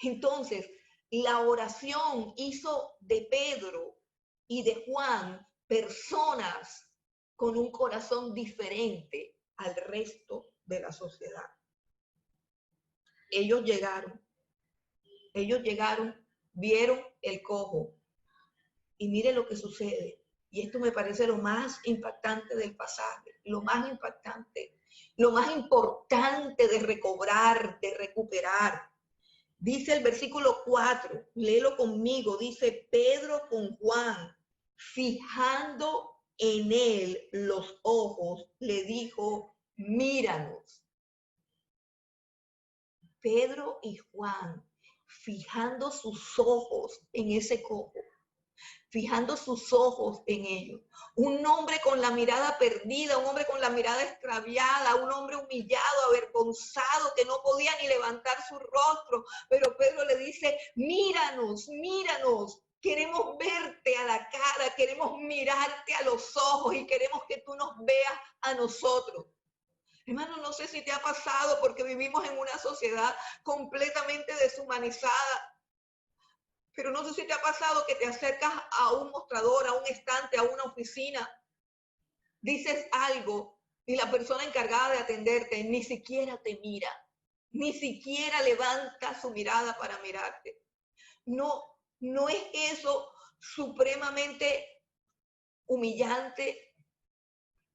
Entonces, la oración hizo de Pedro y de Juan personas con un corazón diferente al resto de la sociedad. Ellos llegaron, vieron el cojo, y mire lo que sucede. Y esto me parece lo más impactante del pasaje, lo más impactante, lo más importante de recobrar, de recuperar. Dice el versículo 4, léelo conmigo, dice: Pedro con Juan, fijando en él los ojos, le dijo: míranos. Pedro y Juan, fijando sus ojos en ese cojo, fijando sus ojos en ellos. Un hombre con la mirada perdida, un hombre con la mirada extraviada, un hombre humillado, avergonzado, que no podía ni levantar su rostro. Pero Pedro le dice: míranos, míranos. Queremos verte a la cara, queremos mirarte a los ojos y queremos que tú nos veas a nosotros. Hermano, no sé si te ha pasado, porque vivimos en una sociedad completamente deshumanizada. Pero no sé si te ha pasado que te acercas a un mostrador, a un estante, a una oficina, dices algo y la persona encargada de atenderte ni siquiera te mira, ni siquiera levanta su mirada para mirarte. No es eso supremamente humillante.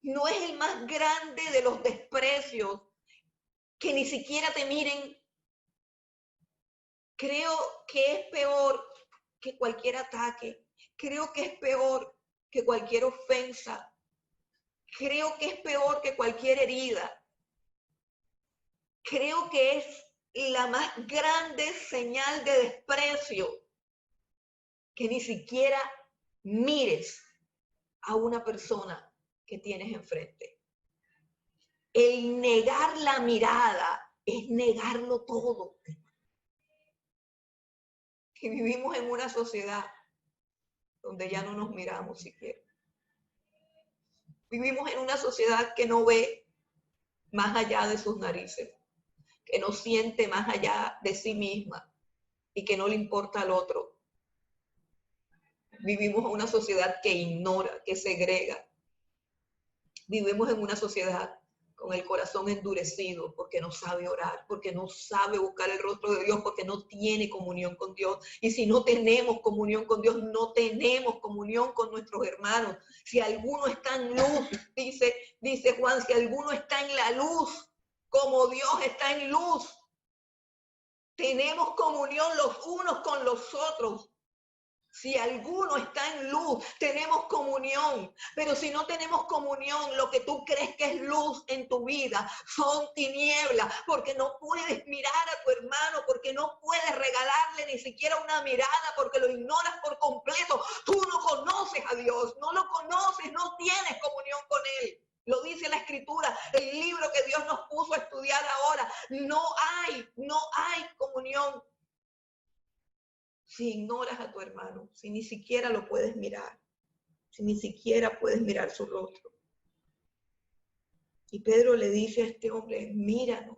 No es el más grande de los desprecios que ni siquiera te miren. Creo que es peor que cualquier ataque. Creo que es peor que cualquier ofensa. Creo que es peor que cualquier herida. Creo que es la más grande señal de desprecio que ni siquiera mires a una persona que tienes enfrente. El negar la mirada es negarlo todo. Y vivimos en una sociedad donde ya no nos miramos siquiera. Vivimos en una sociedad que no ve más allá de sus narices, que no siente más allá de sí misma y que no le importa al otro. Vivimos en una sociedad que ignora, que segrega. Vivimos en una sociedad con el corazón endurecido porque no sabe orar, porque no sabe buscar el rostro de Dios, porque no tiene comunión con Dios. Y si no tenemos comunión con Dios, no tenemos comunión con nuestros hermanos. Si alguno está en luz, dice Juan, si alguno está en la luz, como Dios está en luz, tenemos comunión los unos con los otros. Si alguno está en luz, tenemos comunión. Pero si no tenemos comunión, lo que tú crees que es luz en tu vida son tinieblas, porque no puedes mirar a tu hermano, porque no puedes regalarle ni siquiera una mirada, porque lo ignoras por completo. Tú no conoces a Dios, no lo conoces, no tienes comunión con Él. Lo dice la Escritura, el libro que Dios nos puso a estudiar ahora. No hay comunión. Si ignoras a tu hermano, si ni siquiera lo puedes mirar, si ni siquiera puedes mirar su rostro. Y Pedro le dice a este hombre: míranos,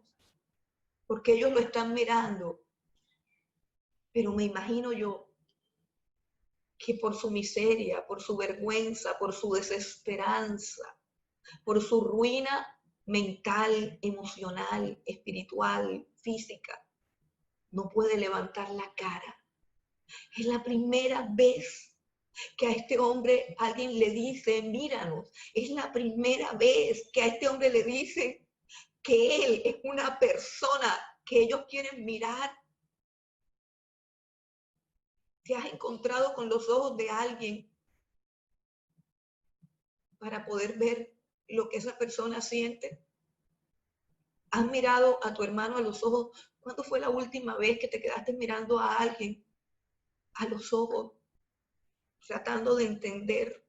porque ellos lo están mirando. Pero me imagino yo que por su miseria, por su vergüenza, por su desesperanza, por su ruina mental, emocional, espiritual, física, no puede levantar la cara. Es la primera vez que a este hombre alguien le dice, míranos. Es la primera vez que a este hombre le dicen que él es una persona que ellos quieren mirar. Te has encontrado con los ojos de alguien para poder ver lo que esa persona siente. ¿Has mirado a tu hermano a los ojos? ¿Cuándo fue la última vez que te quedaste mirando a alguien a los ojos, tratando de entender,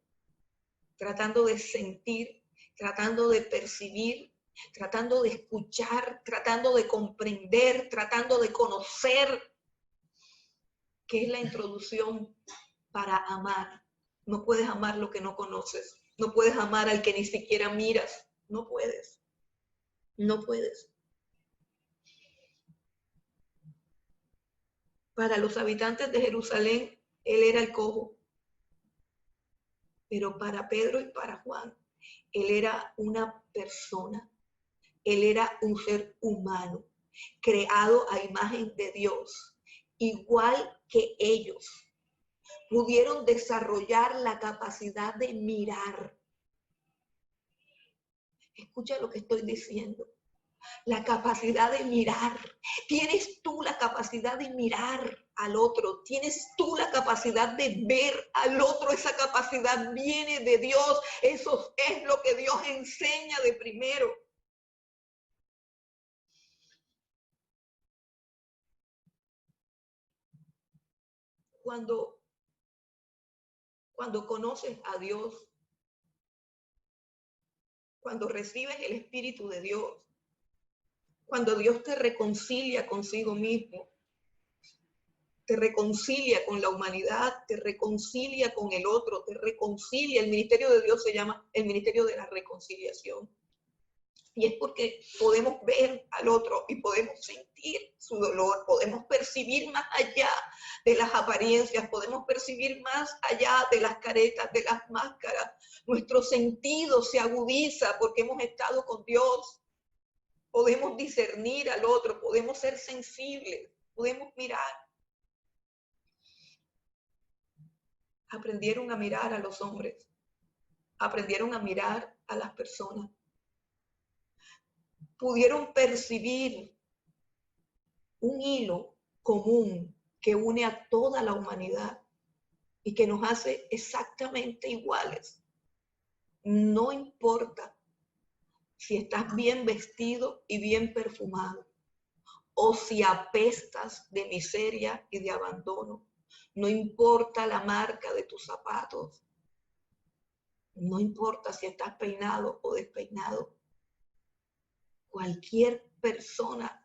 tratando de sentir, tratando de percibir, tratando de escuchar, tratando de comprender, tratando de conocer? ¿Qué es la introducción para amar? No puedes amar lo que no conoces. No puedes amar al que ni siquiera miras. No puedes. No puedes. Para los habitantes de Jerusalén, él era el cojo. Pero para Pedro y para Juan, él era una persona. Él era un ser humano, creado a imagen de Dios, igual que ellos. Pudieron desarrollar la capacidad de mirar. Escucha lo que estoy diciendo. La capacidad de mirar. Tienes tú la capacidad de mirar al otro. Tienes tú la capacidad de ver al otro. Esa capacidad viene de Dios. Eso es lo que Dios enseña de primero. Cuando conoces a Dios, cuando recibes el Espíritu de Dios, cuando Dios te reconcilia consigo mismo, te reconcilia con la humanidad, te reconcilia con el otro, te reconcilia. El ministerio de Dios se llama el ministerio de la reconciliación. Y es porque podemos ver al otro y podemos sentir su dolor, podemos percibir más allá de las apariencias, podemos percibir más allá de las caretas, de las máscaras. Nuestro sentido se agudiza porque hemos estado con Dios. Podemos discernir al otro, podemos ser sensibles, podemos mirar. Aprendieron a mirar a los hombres, aprendieron a mirar a las personas. Pudieron percibir un hilo común que une a toda la humanidad y que nos hace exactamente iguales. No importa si estás bien vestido y bien perfumado, o si apestas de miseria y de abandono. No importa la marca de tus zapatos. No importa si estás peinado o despeinado. Cualquier persona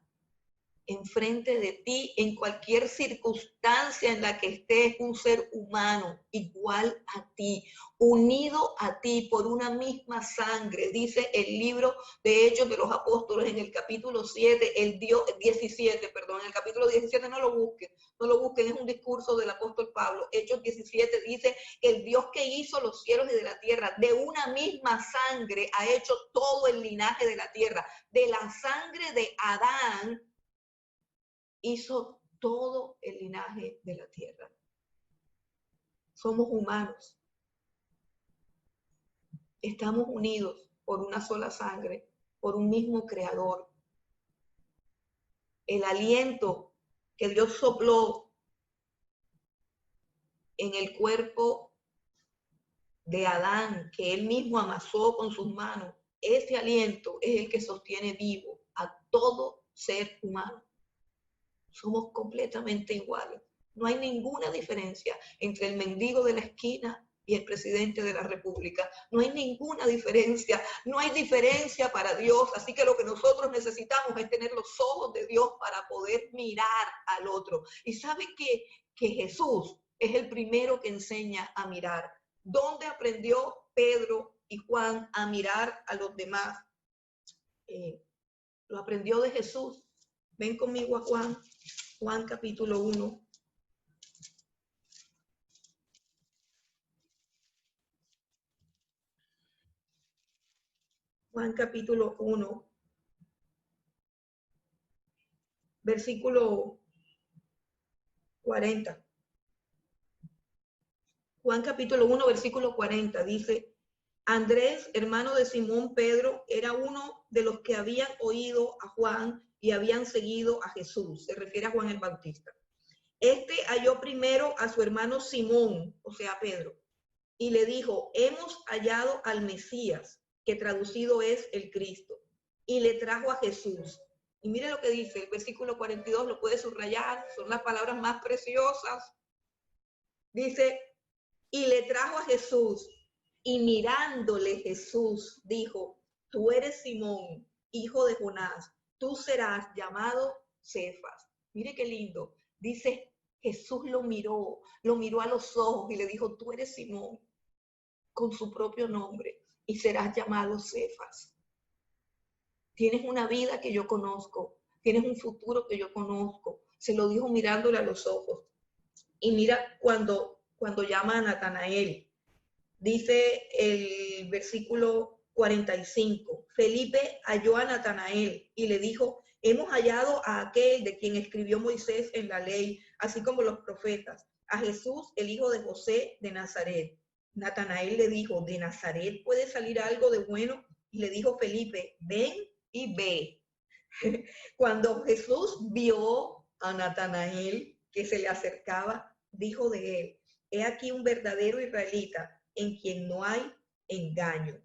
enfrente de ti, en cualquier circunstancia en la que estés, un ser humano igual a ti, unido a ti por una misma sangre. Dice el libro de Hechos de los Apóstoles en el capítulo 7, en el capítulo 17, no lo busquen, es un discurso del apóstol Pablo. Hechos 17 dice que el Dios que hizo los cielos y de la tierra, de una misma sangre ha hecho todo el linaje de la tierra. De la sangre de Adán hizo todo el linaje de la tierra. Somos humanos. Estamos unidos por una sola sangre, por un mismo creador. El aliento que Dios sopló en el cuerpo de Adán, que él mismo amasó con sus manos, ese aliento es el que sostiene vivo a todo ser humano. Somos completamente iguales. No hay ninguna diferencia entre el mendigo de la esquina y el presidente de la República. No hay ninguna diferencia. No hay diferencia para Dios. Así que lo que nosotros necesitamos es tener los ojos de Dios para poder mirar al otro. Y sabe que Jesús es el primero que enseña a mirar. ¿Dónde aprendió Pedro y Juan a mirar a los demás? Lo aprendió de Jesús. Ven conmigo a Juan capítulo 1. Juan capítulo 1, versículo 40. Juan capítulo 1, versículo 40 dice, Andrés, hermano de Simón Pedro, era uno de los que habían oído a Juan y habían seguido a Jesús. Se refiere a Juan el Bautista. Este halló primero a su hermano Simón, o sea, Pedro, y le dijo, hemos hallado al Mesías, que traducido es el Cristo, y le trajo a Jesús. Y mire lo que dice el versículo 42, lo puede subrayar, son las palabras más preciosas. Dice, y le trajo a Jesús, y mirándole Jesús dijo, tú eres Simón, hijo de Jonás, tú serás llamado Cefas. Mire qué lindo. Dice, Jesús lo miró a los ojos y le dijo, tú eres Simón, con su propio nombre, y serás llamado Cefas. Tienes una vida que yo conozco, tienes un futuro que yo conozco. Se lo dijo mirándole a los ojos. Y mira cuando llama a Natanael, dice el versículo 45, Felipe halló a Natanael y le dijo, hemos hallado a aquel de quien escribió Moisés en la ley, así como los profetas, a Jesús, el hijo de José de Nazaret. Natanael le dijo, ¿de Nazaret puede salir algo de bueno? Y le dijo Felipe, ven y ve. Cuando Jesús vio a Natanael que se le acercaba, dijo de él, he aquí un verdadero israelita en quien no hay engaño.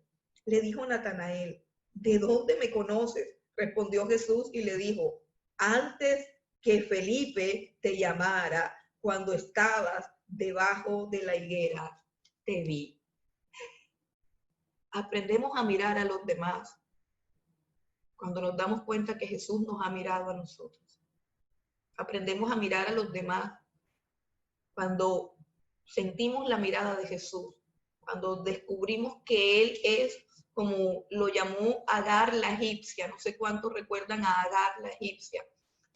Le dijo Natanael, ¿de dónde me conoces? Respondió Jesús y le dijo, antes que Felipe te llamara, cuando estabas debajo de la higuera, te vi. Aprendemos a mirar a los demás cuando nos damos cuenta que Jesús nos ha mirado a nosotros. Aprendemos a mirar a los demás cuando sentimos la mirada de Jesús, cuando descubrimos que Él es, como lo llamó Agar la egipcia, no sé cuántos recuerdan a Agar la egipcia,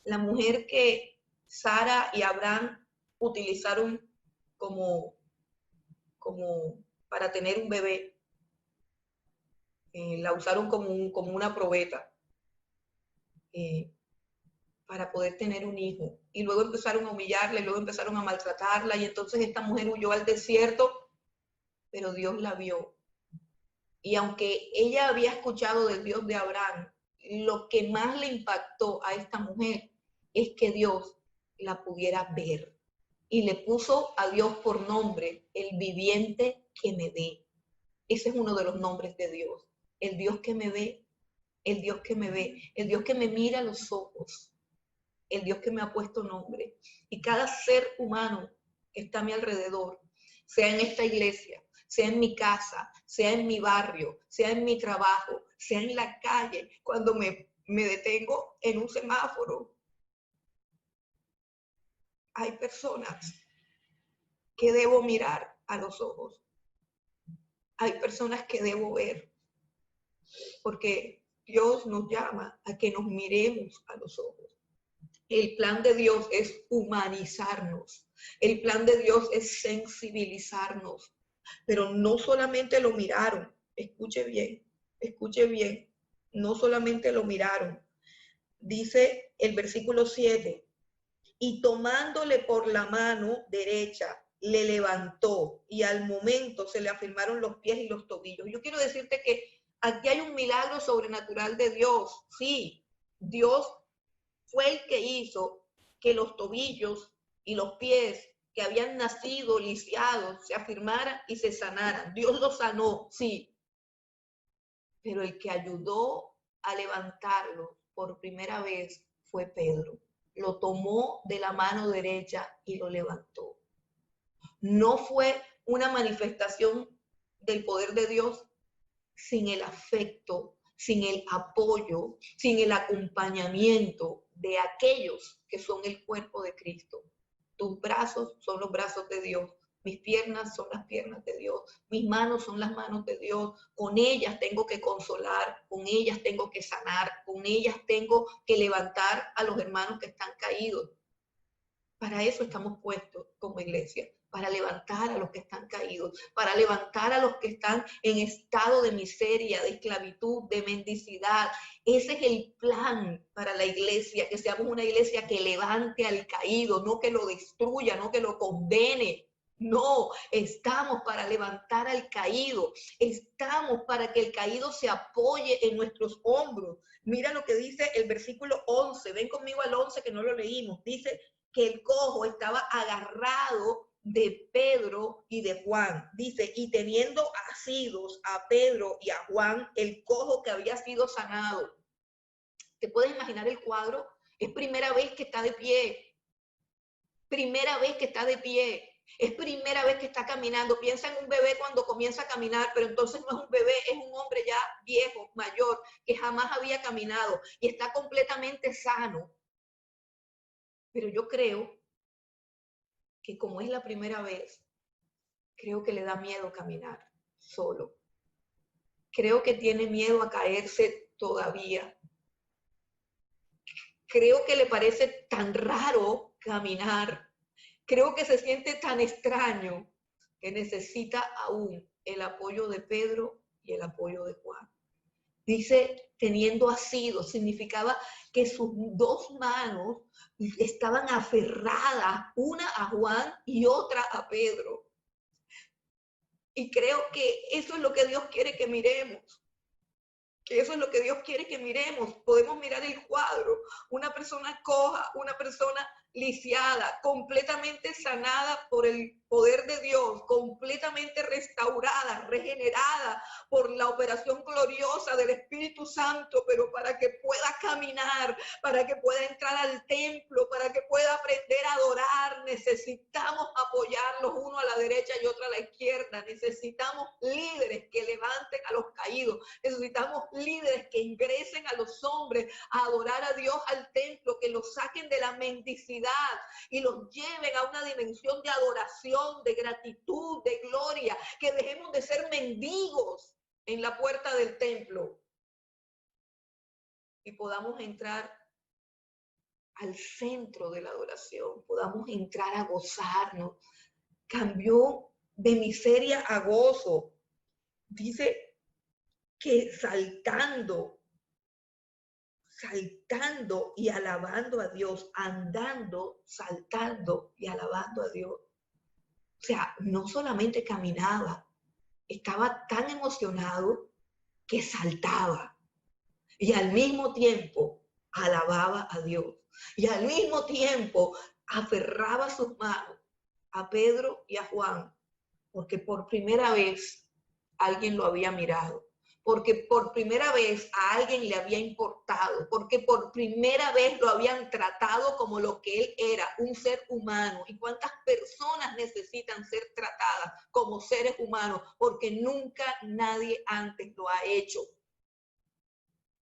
la mujer que Sara y Abraham utilizaron como para tener un bebé, la usaron como una probeta. Para poder tener un hijo. Y luego empezaron a humillarla, y luego empezaron a maltratarla, y entonces esta mujer huyó al desierto, pero Dios la vio. Y aunque ella había escuchado del Dios de Abraham, lo que más le impactó a esta mujer es que Dios la pudiera ver. Y le puso a Dios por nombre, el viviente que me ve. Ese es uno de los nombres de Dios. El Dios que me ve, el Dios que me ve, el Dios que me mira a los ojos, el Dios que me ha puesto nombre. Y cada ser humano que está a mi alrededor, sea en esta iglesia, sea en mi casa, sea en mi barrio, sea en mi trabajo, sea en la calle, cuando me detengo en un semáforo, hay personas que debo mirar a los ojos. Hay personas que debo ver, porque Dios nos llama a que nos miremos a los ojos. El plan de Dios es humanizarnos. El plan de Dios es sensibilizarnos. Pero no solamente lo miraron, escuche bien, no solamente lo miraron. Dice el versículo 7, y tomándole por la mano derecha, le levantó y al momento se le afirmaron los pies y los tobillos. Yo quiero decirte que aquí hay un milagro sobrenatural de Dios. Sí, Dios fue el que hizo que los tobillos y los pies que habían nacido lisiados se afirmaran y se sanaran. Dios los sanó, sí, pero el que ayudó a levantarlo por primera vez fue Pedro. Lo tomó de la mano derecha y lo levantó. No fue una manifestación del poder de Dios sin el afecto, sin el apoyo, sin el acompañamiento de aquellos que son el cuerpo de Cristo. Tus brazos son los brazos de Dios, mis piernas son las piernas de Dios, mis manos son las manos de Dios. Con ellas tengo que consolar, con ellas tengo que sanar, con ellas tengo que levantar a los hermanos que están caídos. Para eso estamos puestos como iglesia, para levantar a los que están caídos, para levantar a los que están en estado de miseria, de esclavitud, de mendicidad. Ese es el plan para la iglesia, que seamos una iglesia que levante al caído, no que lo destruya, no que lo condene. No, estamos para levantar al caído, estamos para que el caído se apoye en nuestros hombros. Mira lo que dice el versículo 11, ven conmigo al 11 que no lo leímos, dice que el cojo estaba agarrado de Pedro y de Juan. Dice, y teniendo asidos a Pedro y a Juan, el cojo que había sido sanado. ¿Te puedes imaginar el cuadro? Es primera vez que está de pie. Primera vez que está de pie. Es primera vez que está caminando. Piensa en un bebé cuando comienza a caminar, pero entonces no es un bebé, es un hombre ya viejo, mayor, que jamás había caminado y está completamente sano. Pero yo creo que como es la primera vez, creo que le da miedo caminar solo. Creo que tiene miedo a caerse todavía. Creo que le parece tan raro caminar. Creo que se siente tan extraño que necesita aún el apoyo de Pedro y el apoyo de Juan. Dice, teniendo asidos, significaba que sus dos manos estaban aferradas, una a Juan y otra a Pedro. Y creo que eso es lo que Dios quiere que miremos. Que eso es lo que Dios quiere que miremos. Podemos mirar el cuadro. Una persona coja, una persona lisiada, completamente sanada por el poder de Dios, completamente restaurada, regenerada por la operación gloriosa del Espíritu Santo, pero para que pueda caminar, para que pueda entrar al templo, para que pueda aprender a adorar, necesitamos apoyarlos uno a la derecha y otro a la izquierda. Necesitamos líderes que levanten a los caídos. Necesitamos líderes que ingresen a los hombres a adorar a Dios al templo, que los saquen de la mendicidad y los lleven a una dimensión de adoración, de gratitud, de gloria, que dejemos de ser mendigos en la puerta del templo y podamos entrar al centro de la adoración, podamos entrar a gozarnos. Cambió de miseria a gozo. Dice que saltando y alabando a Dios, andando, saltando y alabando a Dios. O sea, no solamente caminaba, estaba tan emocionado que saltaba y al mismo tiempo alababa a Dios y al mismo tiempo aferraba sus manos a Pedro y a Juan, porque por primera vez alguien lo había mirado, porque por primera vez a alguien le había importado, porque por primera vez lo habían tratado como lo que él era, un ser humano. ¿Y cuántas personas necesitan ser tratadas como seres humanos? Porque nunca nadie antes lo ha hecho.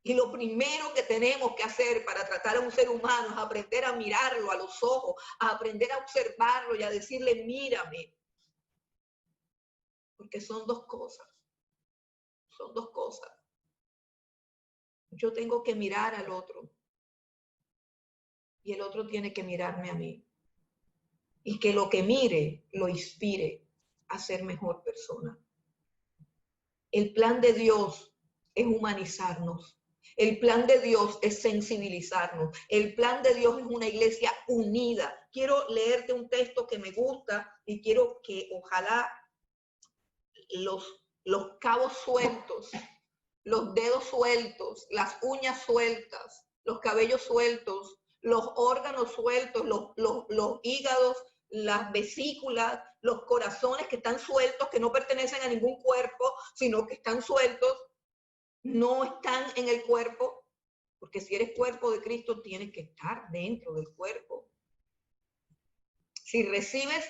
Y lo primero que tenemos que hacer para tratar a un ser humano es aprender a mirarlo a los ojos, a aprender a observarlo y a decirle, mírame. Porque son dos cosas. Son dos cosas. Yo tengo que mirar al otro y el otro tiene que mirarme a mí. Y que lo que mire lo inspire a ser mejor persona. El plan de Dios es humanizarnos. El plan de Dios es sensibilizarnos. El plan de Dios es una iglesia unida. Quiero leerte un texto que me gusta y quiero que ojalá los cabos sueltos, los dedos sueltos, las uñas sueltas, los cabellos sueltos, los órganos sueltos, los hígados, las vesículas, los corazones que están sueltos, que no pertenecen a ningún cuerpo, sino que están sueltos, no están en el cuerpo, porque si eres cuerpo de Cristo, tienes que estar dentro del cuerpo. Si recibes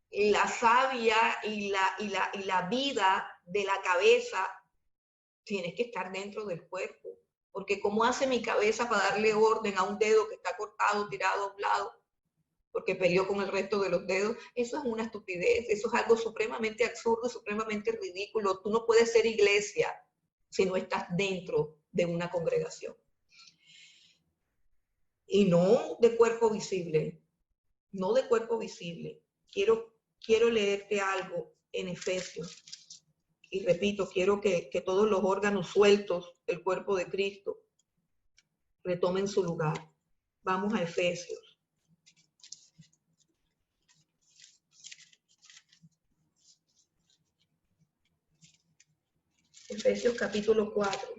la savia y la vida de la cabeza, tienes que estar dentro del cuerpo. Porque ¿cómo hace mi cabeza para darle orden a un dedo que está cortado, tirado a un lado? Porque peleó con el resto de los dedos. Eso es una estupidez, eso es algo supremamente absurdo, supremamente ridículo. Tú no puedes ser iglesia si no estás dentro de una congregación. Y no de cuerpo visible, no de cuerpo visible. Quiero quiero leerte algo en Efesios. Y repito, quiero que todos los órganos sueltos del cuerpo de Cristo retomen su lugar. Vamos a Efesios. Efesios capítulo 4.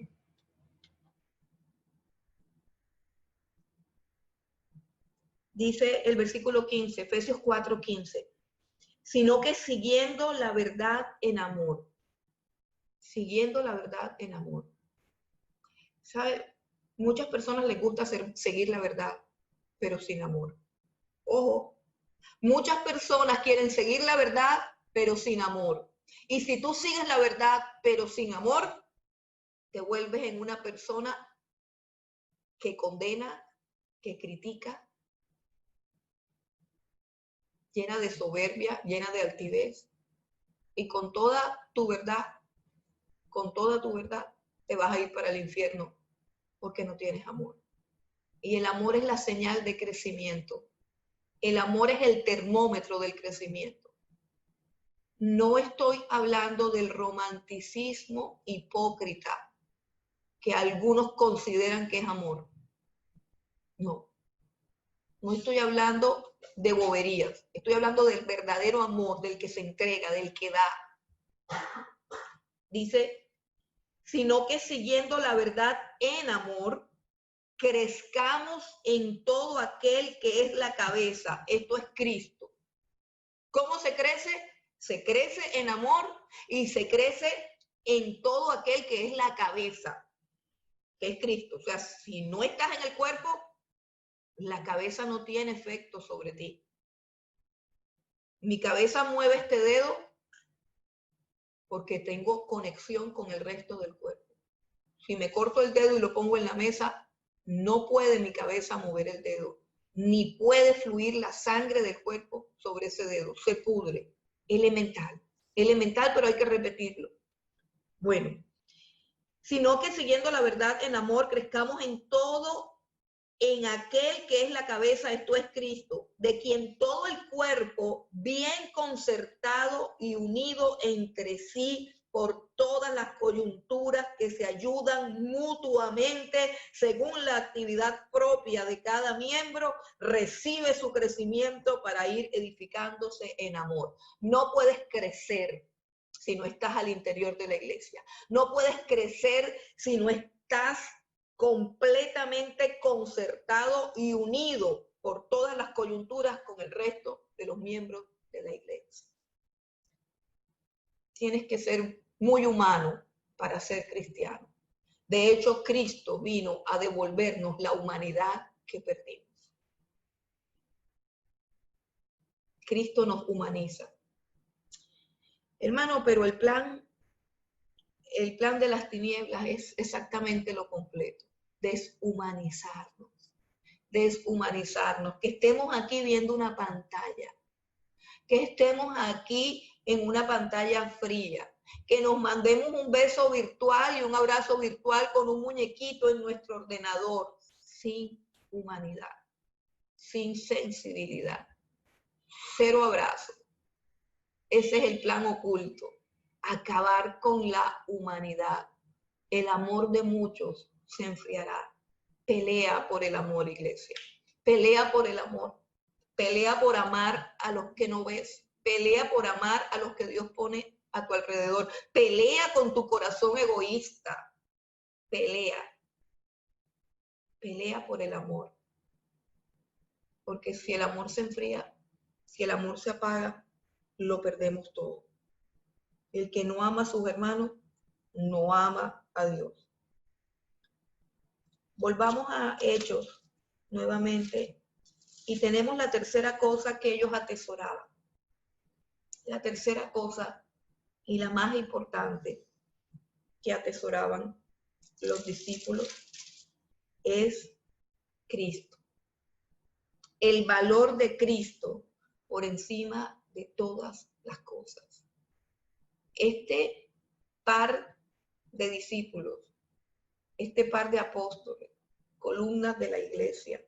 Dice el versículo 15, Efesios 4:15, sino que siguiendo la verdad en amor. Siguiendo la verdad en amor. ¿Sabe? Muchas personas les gusta seguir la verdad, pero sin amor. Ojo, muchas personas quieren seguir la verdad, pero sin amor. Y si tú sigues la verdad, pero sin amor, te vuelves en una persona que condena, que critica, llena de soberbia, llena de altivez. Y con toda tu verdad, te vas a ir para el infierno porque no tienes amor. Y el amor es la señal de crecimiento. El amor es el termómetro del crecimiento. No estoy hablando del romanticismo hipócrita que algunos consideran que es amor. No. No estoy hablando de boberías. Estoy hablando del verdadero amor, del que se entrega, del que da. Dice, sino que siguiendo la verdad en amor, crezcamos en todo aquel que es la cabeza. Esto es Cristo. ¿Cómo se crece? Se crece en amor y se crece en todo aquel que es la cabeza, que es Cristo. O sea, si no estás en el cuerpo, la cabeza no tiene efecto sobre ti. Mi cabeza mueve este dedo porque tengo conexión con el resto del cuerpo. Si me corto el dedo y lo pongo en la mesa, no puede mi cabeza mover el dedo, ni puede fluir la sangre del cuerpo sobre ese dedo. Se pudre. Elemental, pero hay que repetirlo. Bueno, sino que siguiendo la verdad en amor, crezcamos en todo, en aquel que es la cabeza, esto es Cristo, de quien todo el cuerpo, bien concertado y unido entre sí por todas las coyunturas que se ayudan mutuamente según la actividad propia de cada miembro, recibe su crecimiento para ir edificándose en amor. No puedes crecer si no estás al interior de la iglesia. No puedes crecer si no estás completamente concertado y unido por todas las coyunturas con el resto de los miembros de la iglesia. Tienes que ser muy humano para ser cristiano. De hecho, Cristo vino a devolvernos la humanidad que perdimos. Cristo nos humaniza. Hermano, pero el plan de las tinieblas es exactamente lo completo. Deshumanizarnos, que estemos aquí viendo una pantalla, que estemos aquí en una pantalla fría, que nos mandemos un beso virtual y un abrazo virtual con un muñequito en nuestro ordenador, sin humanidad, sin sensibilidad, cero abrazo. Ese es el plan oculto, acabar con la humanidad. El amor de muchos se enfriará. Pelea por el amor, iglesia. Pelea por el amor. Pelea por amar a los que no ves. Pelea por amar a los que Dios pone a tu alrededor. Pelea con tu corazón egoísta. Pelea. Pelea por el amor. Porque si el amor se enfría, si el amor se apaga, lo perdemos todo. El que no ama a sus hermanos, no ama a Dios. Volvamos a Hechos nuevamente y tenemos la tercera cosa que ellos atesoraban. La tercera cosa y la más importante que atesoraban los discípulos es Cristo. El valor de Cristo por encima de todas las cosas. Este par de discípulos, este par de apóstoles, columnas de la iglesia,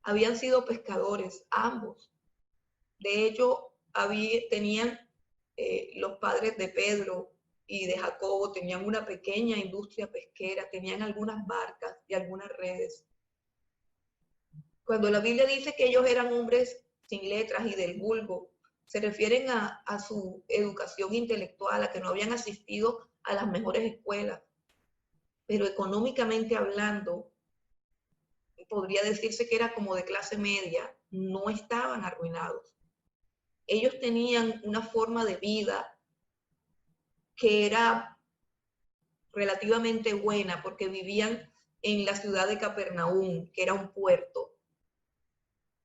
habían sido pescadores ambos. De hecho, tenían los padres de Pedro y de Jacobo, tenían una pequeña industria pesquera, tenían algunas barcas y algunas redes. Cuando la Biblia dice que ellos eran hombres sin letras y del vulgo, se refieren a su educación intelectual, a que no habían asistido a las mejores escuelas. Pero económicamente hablando, podría decirse que era como de clase media, no estaban arruinados. Ellos tenían una forma de vida que era relativamente buena porque vivían en la ciudad de Capernaum, que era un puerto,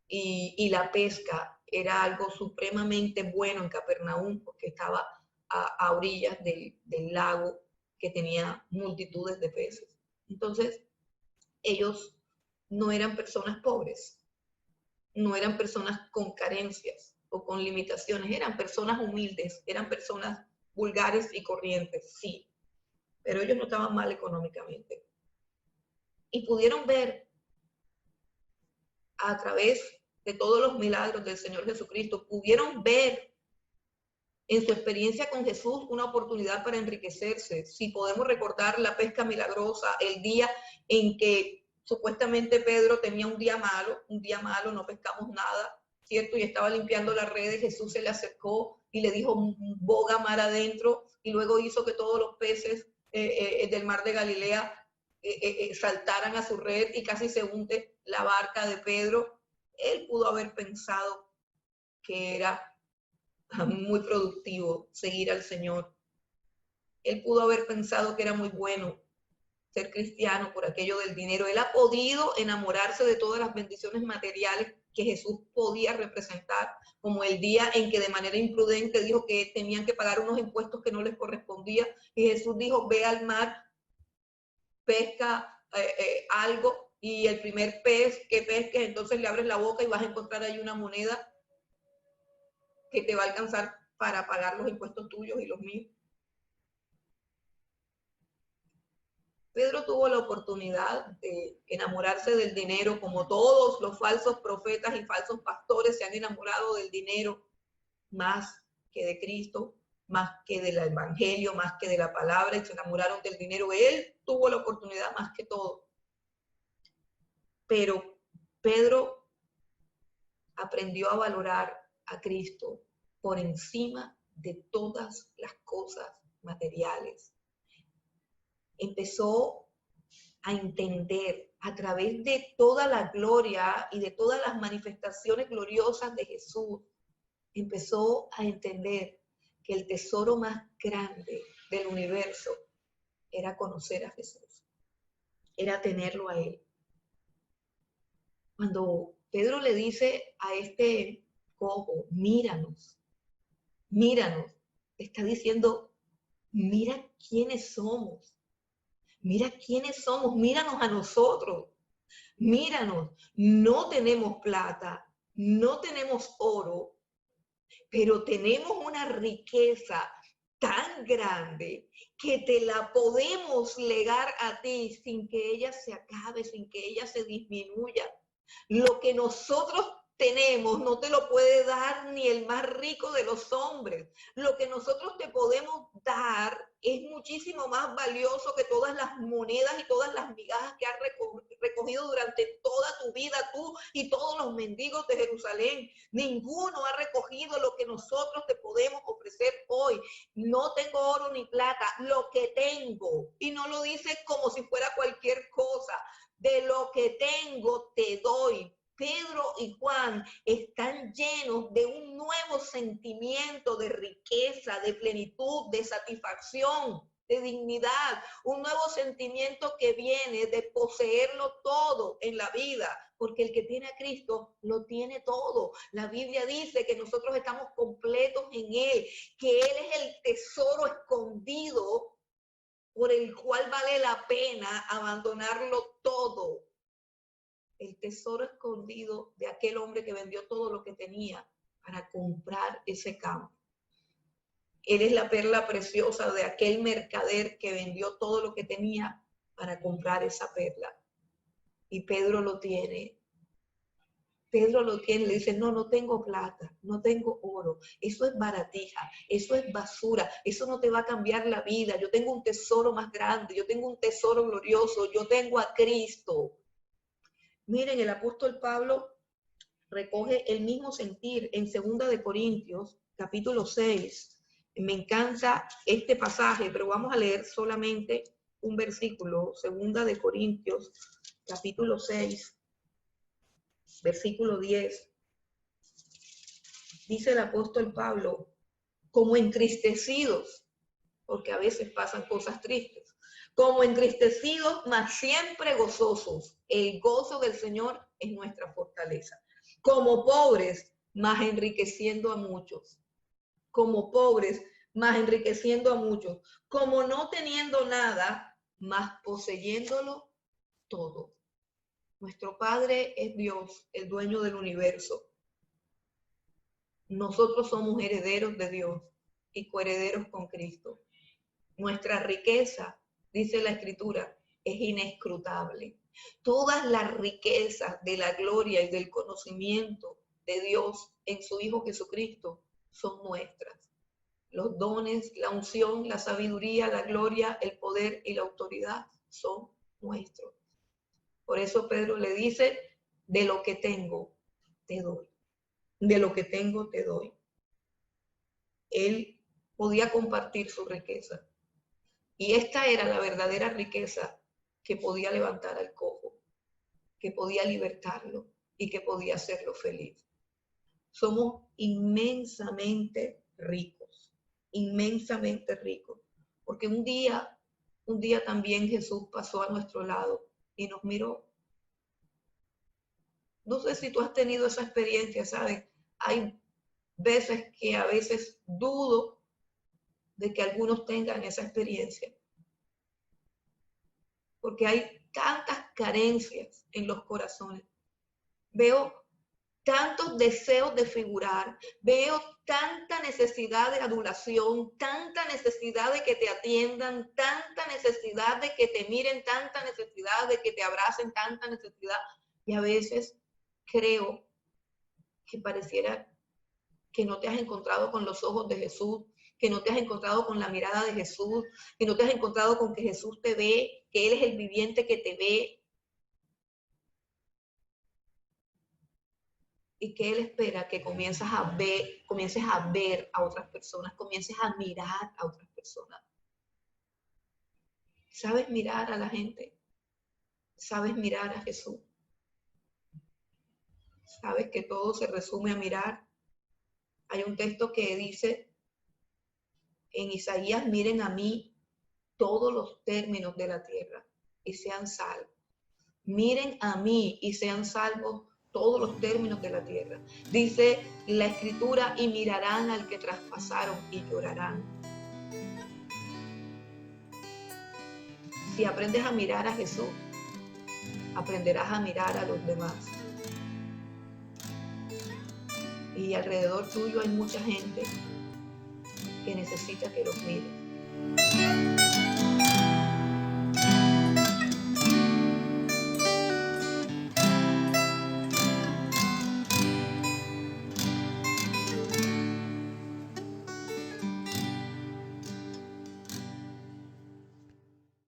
y la pesca era algo supremamente bueno en Capernaum porque estaba a orillas del lago que tenía multitudes de peces. Entonces, ellos no eran personas pobres, no eran personas con carencias o con limitaciones, eran personas humildes, eran personas vulgares y corrientes, sí, pero ellos no estaban mal económicamente. Y pudieron ver a través de todos los milagros del Señor Jesucristo, pudieron ver en su experiencia con Jesús una oportunidad para enriquecerse. Si podemos recordar la pesca milagrosa, el día en que supuestamente Pedro tenía un día malo, no pescamos nada, ¿cierto? Y estaba limpiando las redes, Jesús se le acercó y le dijo, boga mar adentro, y luego hizo que todos los peces del mar de Galilea saltaran a su red y casi se hunde la barca de Pedro. Él pudo haber pensado que era muy productivo seguir al Señor. Él pudo haber pensado que era muy bueno ser cristiano por aquello del dinero. Él ha podido enamorarse de todas las bendiciones materiales que Jesús podía representar, como el día en que de manera imprudente dijo que tenían que pagar unos impuestos que no les correspondía, y Jesús dijo, ve al mar, pesca algo, y el primer pez que pesques, entonces le abres la boca y vas a encontrar ahí una moneda que te va a alcanzar para pagar los impuestos tuyos y los míos. Pedro tuvo la oportunidad de enamorarse del dinero, como todos los falsos profetas y falsos pastores se han enamorado del dinero más que de Cristo, más que del evangelio, más que de la palabra, y se enamoraron del dinero. Él tuvo la oportunidad más que todo. Pero Pedro aprendió a valorar a Cristo por encima de todas las cosas materiales. Empezó a entender a través de toda la gloria y de todas las manifestaciones gloriosas de Jesús, empezó a entender que el tesoro más grande del universo era conocer a Jesús, era tenerlo a Él. Cuando Pedro le dice a este cojo, míranos, está diciendo, mira quiénes somos. Mira quiénes somos, míranos a nosotros, míranos, no tenemos plata, no tenemos oro, pero tenemos una riqueza tan grande que te la podemos legar a ti sin que ella se acabe, sin que ella se disminuya. Lo que nosotros tenemos no te lo puede dar ni el más rico de los hombres. Lo que nosotros te podemos dar es muchísimo más valioso que todas las monedas y todas las migajas que has recogido durante toda tu vida, tú y todos los mendigos de Jerusalén. Ninguno ha recogido lo que nosotros te podemos ofrecer hoy. No tengo oro ni plata, lo que tengo. Y no lo dice como si fuera cualquier cosa. De lo que tengo te doy. Pedro y Juan están llenos de un nuevo sentimiento de riqueza, de plenitud, de satisfacción, de dignidad, un nuevo sentimiento que viene de poseerlo todo en la vida, porque el que tiene a Cristo lo tiene todo. La Biblia dice que nosotros estamos completos en Él, que Él es el tesoro escondido por el cual vale la pena abandonarlo todo. El tesoro escondido de aquel hombre que vendió todo lo que tenía para comprar ese campo. Él es la perla preciosa de aquel mercader que vendió todo lo que tenía para comprar esa perla. Y Pedro lo tiene. Pedro lo tiene, le dice, no, no tengo plata, no tengo oro, eso es baratija, eso es basura, eso no te va a cambiar la vida, yo tengo un tesoro más grande, yo tengo un tesoro glorioso, yo tengo a Cristo. Miren, el apóstol Pablo recoge el mismo sentir en 2 de Corintios, capítulo 6. Me encanta este pasaje, pero vamos a leer solamente un versículo, 2 de Corintios, capítulo 6, versículo 10. Dice el apóstol Pablo, como entristecidos, porque a veces pasan cosas tristes, como entristecidos, mas siempre gozosos. El gozo del Señor es nuestra fortaleza. Como pobres, mas enriqueciendo a muchos. Como pobres, mas enriqueciendo a muchos. Como no teniendo nada, mas poseyéndolo todo. Nuestro Padre es Dios, el dueño del universo. Nosotros somos herederos de Dios y coherederos con Cristo. Nuestra riqueza, dice la Escritura, es inescrutable. Todas las riquezas de la gloria y del conocimiento de Dios en su Hijo Jesucristo son nuestras. Los dones, la unción, la sabiduría, la gloria, el poder y la autoridad son nuestros. Por eso Pedro le dice, de lo que tengo, te doy. De lo que tengo, te doy. Él podía compartir su riqueza. Y esta era la verdadera riqueza que podía levantar al cojo, que podía libertarlo y que podía hacerlo feliz. Somos inmensamente ricos, porque un día también Jesús pasó a nuestro lado y nos miró. No sé si tú has tenido esa experiencia, ¿sabes? Hay veces que a veces dudo de que algunos tengan esa experiencia, porque hay tantas carencias en los corazones. Veo tantos deseos de figurar, veo tanta necesidad de adulación, tanta necesidad de que te atiendan, tanta necesidad de que te miren, tanta necesidad de que te abracen, tanta necesidad. Y a veces creo que pareciera que no te has encontrado con los ojos de Jesús, que no te has encontrado con la mirada de Jesús, que no te has encontrado con que Jesús te ve, que Él es el viviente que te ve y que Él espera que comiences a ver a otras personas, comiences a mirar a otras personas. ¿Sabes mirar a la gente? ¿Sabes mirar a Jesús? ¿Sabes que todo se resume a mirar? Hay un texto que dice en Isaías, miren a mí todos los términos de la tierra y sean salvos. Miren a mí y sean salvos todos los términos de la tierra. Dice la Escritura, y mirarán al que traspasaron y llorarán. Si aprendes a mirar a Jesús, aprenderás a mirar a los demás. Y alrededor tuyo hay mucha gente que necesita que los mires.